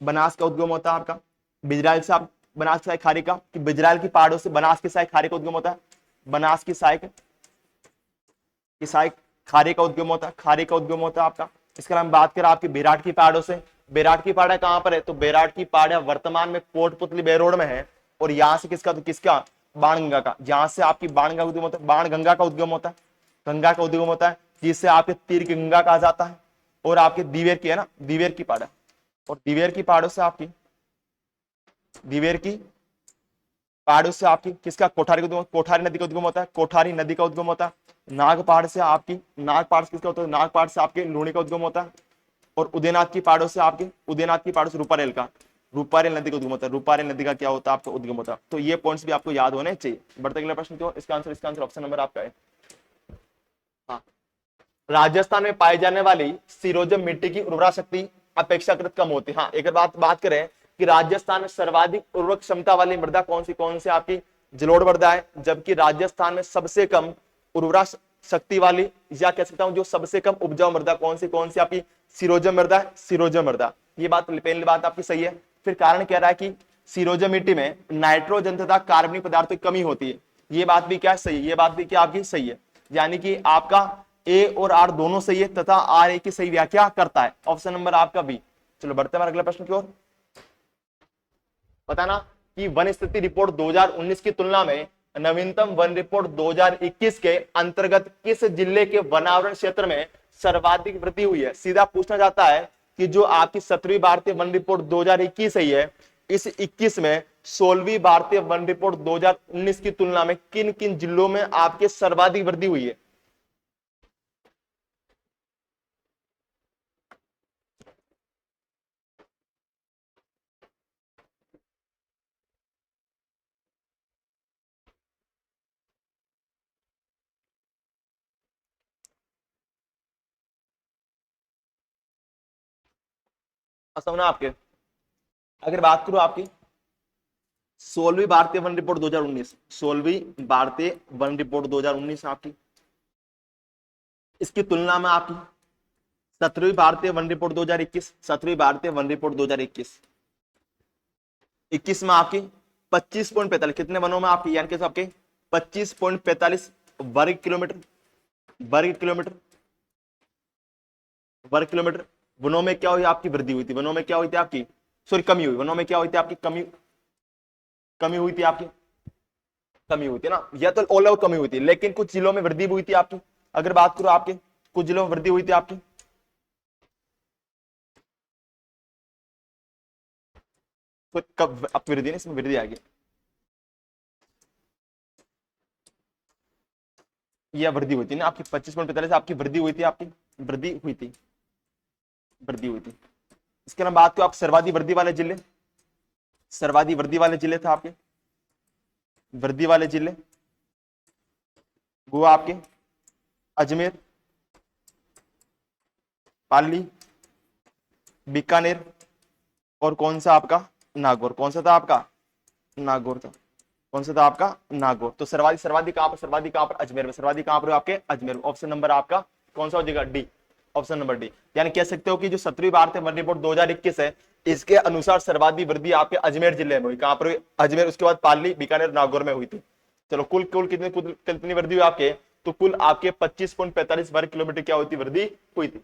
बनास का उद्गम होता है आपका। बिजराइल से आप बनास की साइक खारी का, कि बिजराइल की पहाड़ों से बनास की साइक खारी का उद्गम होता है, बनास की साइक खारी का उद्गम होता है, खारी का उद्गम होता है आपका। इसके अलावा हम बात करें आपकी बेराट की पहाड़ों से, बेराट की पहाड़ कहां पर है, तो बेराट की पहाड़ वर्तमान में कोटपुतली बेरोड में है। और यहां से किसका, तो किसका बाणगंगा का, जहां से आपकी बाणगंगा उद्गम होता है, बाणगंगा का उद्गम होता है, गंगा का उद्गम होता है, जिससे आपके तीर की गंगा कहा जाता है। और आपके दिवेर की है ना, दिवेर की पहाड़, और दिवेर की पहाड़ों से आपकी, दिवेर की पहाड़ों से आपकी किसका कोठारी का उद्गम, कोठारी नदी का उद्गम होता है, कोठारी नदी का उद्गम होता है। नाग पहाड़ से आपकी, नाग पहाड़ से किसका होता है, नाग पहाड़ से आपके लूणी का उद्गम होता है। और उदयनाथ की पहाड़ों से आपके, उदयनाथ की पहाड़ों से रूपारेल का, रूपारेल नदी का उद्गम होता है, रूपारेल नदी का क्या होता है आपका उद्गम होता है। तो ये पॉइंट्स भी आपको याद होने चाहिए। बढ़ते अगला प्रश्न क्यों, इसका आंसर ऑप्शन नंबर आपका है। हाँ, राजस्थान में पाई जाने वाली सिरोजम मिट्टी की उर्वरा शक्ति अपेक्षाकृत कम होती है। हाँ, एक बात करें कि राजस्थान में सर्वाधिक उर्वरक क्षमता वाली मृदा कौन सी आपकी जलोढ़ मृदा है, जबकि राजस्थान में सबसे कम उर्वरा शक्ति वाली, या कह सकता हूं जो सबसे कम उपजाऊ मृदा कौन सी आपकी सिरोजम मृदा है, सिरोजम मृदा। ये बात पहली बात आपकी सही है। फिर कारण कह रहा है कि सिरोजम मिट्टी में नाइट्रोजन तथा कार्बनिक पदार्थों की कमी होती है। ये बात भी क्या सही है, ये बात भी क्या आपकी सही है। यानी कि आपका ए और आर दोनों सही है तथा आर ए की सही व्याख्या करता है। ऑप्शन नंबर आपका बी। चलो बढ़ते हैं अगले प्रश्न की ओर। बताना कि वन स्थिति रिपोर्ट 2019 की तुलना में नवीनतम वन रिपोर्ट 2021 के अंतर्गत किस जिले के वनावरण क्षेत्र में सर्वाधिक वृद्धि हुई है। सीधा पूछना जाता है कि जो आपकी 17वीं भारतीय वन रिपोर्ट 2021 है, इस 21 में 16वीं भारतीय वन रिपोर्ट 2019 की तुलना में किन किन जिलों में आपके सर्वाधिक वृद्धि हुई है। समझना आपके, अगर बात करूं आपकी 16वीं भारतीय वन रिपोर्ट 2019, 16वीं भारतीय वन रिपोर्ट 2019 आपकी, इसकी तुलना में आपकी 17वीं भारतीय वन रिपोर्ट 2021, 17वीं भारतीय वन रिपोर्ट 2021, 21 में आपकी 25.45 कितने वनों में आपकी, यानी कि आपके 25.45 वर्ग किलोमीटर, वर्ग किलोमीटर, वर्ग किलोमीटर। वनों में क्या हुई आपकी वृद्धि हुई थी, वनों में क्या हुई थी आपकी, सॉरी कमी हुई, वनों में क्या हुई थी आपकी कमी, कमी हुई थी आपकी, कमी हुई थी ना, या तो ऑल ओवर कमी हुई थी, लेकिन कुछ जिलों में वृद्धि भी हुई थी आपकी। अगर बात करो आपके कुछ जिलों में वृद्धि हुई थी आपकी, तो कब आपकी वृद्धि नहीं, इसमें वृद्धि आएगी, यह वृद्धि हुई थी ना आपकी 25.45 आपकी वृद्धि हुई थी, आपकी वृद्धि हुई थी, वृद्धि हुई थी। इसके अलावा बात करो आप सर्वाधिक वृद्धि वाले जिले, सर्वाधिक वृद्धि वाले जिले थे आपके, वृद्धि वाले जिले वो आपके अजमेर, पाली, बीकानेर और कौन सा आपका नागौर, कौन सा था आपका नागौर था, कौन सा था आपका नागौर। तो सर्वाधिक सर्वाधिक कहां पर, सर्वाधिक कहां पर अजमेर में, सर्वाधिक कहां पर आपके अजमेर में। ऑप्शन नंबर आपका कौन सा हो जाएगा डी, ऑप्शन नंबर डी। यानी कह सकते हो कि जो 17वीं भारतीय वन रिपोर्ट 2021 है इसके अनुसार सर्वाधिक वृद्धि आपके अजमेर जिले में हुई, कहां पर हुई अजमेर, उसके बाद पाली, बीकानेर, नागौर में हुई थी। चलो कुल कुल कितनी वृद्धि हुई आपके, तो कुल आपके 25.45 वर्ग किलोमीटर क्या होती वृद्धि हुई थी।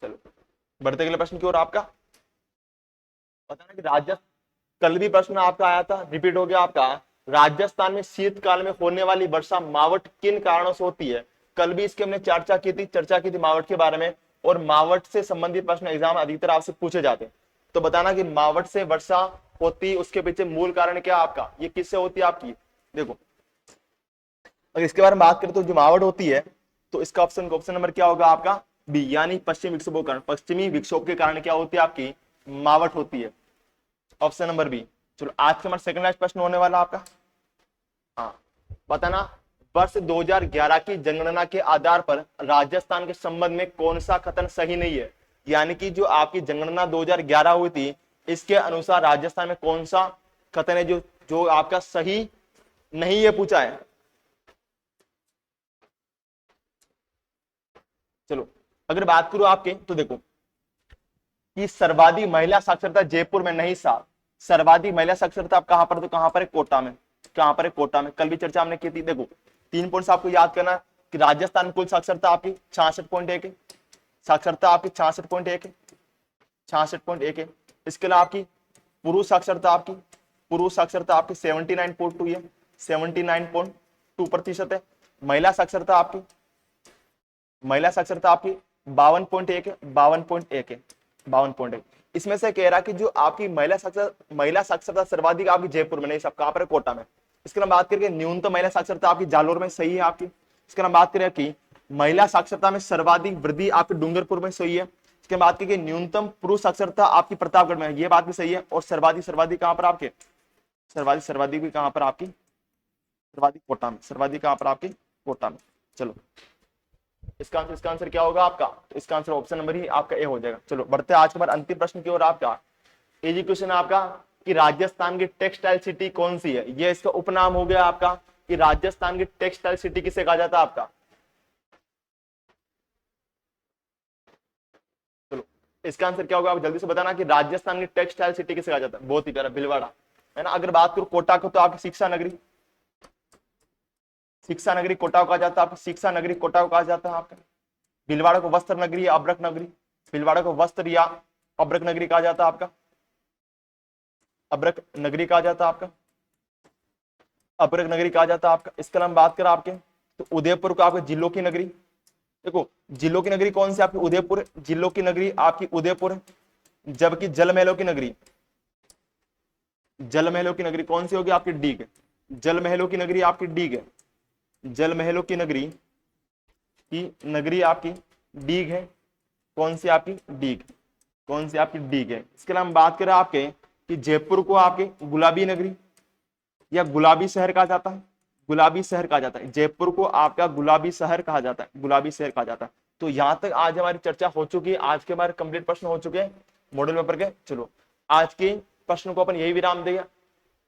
चलो बढ़ते अगले प्रश्न की ओर। आपका बताना कि राजस्थान, कल भी प्रश्न आपका आया था, रिपीट हो गया आपका, राजस्थान में शीतकाल में होने वाली वर्षा मावट किन कारणों से होती है। कल भी इसकी हमने चर्चा की थी मावट के बारे में, और मावट से संबंधित प्रश्न एग्जाम अधिकतर आपसे पूछे जाते हैं। तो बताना कि मावट से वर्षा होती, उसके पीछे मूल कारण क्या आपका, ये किससे होती है आपकी। देखो अगर इसके बारे में बात करें तो जो मावट होती है, तो इसका ऑप्शन नंबर क्या होगा आपका बी, यानी पश्चिमी विक्षोभ के कारण, पश्चिमी विक्षोभ के कारण क्या होती है आपकी मावट होती है, ऑप्शन नंबर बी। चलो आज का हमारा सेकंड लास्ट प्रश्न होने वाला आपका, हाँ बताना वर्ष 2011 की जनगणना के आधार पर राजस्थान के संबंध में कौन सा कथन सही नहीं है। यानी कि जो आपकी जनगणना 2011 हुई थी इसके अनुसार राजस्थान में कौन सा कथन है जो जो आपका सही नहीं है पूछा है। चलो अगर बात करूं आपके तो देखो कि सर्वाधिक महिला साक्षरता जयपुर में नहीं साहब, सर्वाधिक महिला साक्षरता आप कहां पर, तो कहां पर है कोटा में, कहां पर है कोटा में। कल भी चर्चा हमने की थी। देखो 3 पॉइंट्स आपको याद करना कि राजस्थान कुल साक्षरता आपकी 66.1 है, साक्षरता आपकी 66.1 है, 66.1 है। इसके अलावा आपकी पुरुष साक्षरता आपकी, पुरुष साक्षरता आपकी 79.2 है, 79.2% है। महिला साक्षरता आपकी, महिला साक्षरता आपकी 52.1 है, 52.1 है, 52.1। इसमें से कह रहा कि जो आपकी महिला साक्षरता सर्वाधिक आपकी जयपुर में नहीं, सब कहां पर है कोटा में। इसके नाम बात करके न्यूनतम महिला साक्षरता आपकी जालोर में सही है आपकी। इसके नाम बात करें कि महिला साक्षरता में सर्वाधिक वृद्धि आपके डूंगरपुर में सही है। इसके बात करके न्यूनतम पुरुष साक्षरता आपकी प्रतापगढ़ में है, ये बात भी सही है। और सर्वाधिक सर्वाधिक कहां पर आपके, सर्वाधिक सर्वाधिक भी कहां पर आपकी, सर्वाधिक कोटा में, सर्वाधिक कहां पर आपकी कोटा में। चलो इसका आंसर क्या होगा आपका, तो इसका आंसर ऑप्शन नंबर ही आपका ए हो जाएगा। चलो बढ़ते आज के बाद अंतिम प्रश्न की ओर। आपका इजी क्वेश्चन आपका कि राजस्थान की टेक्सटाइल सिटी कौन सी है। ये इसका उपनाम हो गया आपका कि राजस्थान की टेक्सटाइल सिटी किसे कहा जाता है आपका। चलो इसका आंसर क्या होगा आप जल्दी से बताना कि राजस्थान की टेक्सटाइल सिटी किसे कहा जाता है। बहुत ही प्यारा भिलवाड़ा है ना। अगर बात करूं कोटा को तो आपकी शिक्षा नगरी, शिक्षा नगरी कोटा को कहा जाता है आपका, शिक्षा नगरी कोटा को कहा जाता है आपका। भीलवाड़ा को वस्त्र नगरी या अब्रक नगरी, भीलवाड़ा को वस्त्र या अब्रक नगरी कहा जाता है आपका, अब्रक नगरी कहा जाता है आपका, अब्रक नगरी कहा जाता है आपका। इसके अलावा बात करें आपके तो उदयपुर को आपके जिलों की नगरी। देखो जिलों की नगरी कौन सी आपकी उदयपुर, जिलों की नगरी आपकी उदयपुर। जबकि जल महलों की नगरी, जल महलों की नगरी कौन सी होगी आपकी डीग, जल महलों की नगरी आपकी डीग है, जल महलों की नगरी की नगरी आपकी डीग है। कौन सी आपकी डीग, कौन सी आपकी डीग है। इसके अलावा बात करें आपके कि जयपुर को आपके गुलाबी नगरी या गुलाबी शहर कहा जाता है, गुलाबी शहर कहा जाता है। जयपुर को आपका गुलाबी शहर कहा जाता है, गुलाबी शहर कहा जाता है। तो यहां तक आज हमारी चर्चा हो चुकी है, आज के हमारे कंप्लीट प्रश्न हो चुके हैं मॉडल पेपर के। चलो आज के प्रश्न को अपन यही विराम देगा।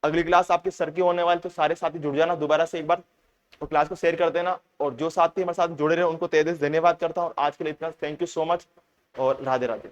अगली क्लास आपके सर की होने वाली, तो सारे साथी जुड़ जाना दोबारा से एक बार और क्लास को शेयर कर देना। और जो साथी हमारे साथ जुड़े रहे उनको तहे दिल से धन्यवाद करता हूँ। आज के लिए इतना, थैंक यू सो मच और राधे राधे।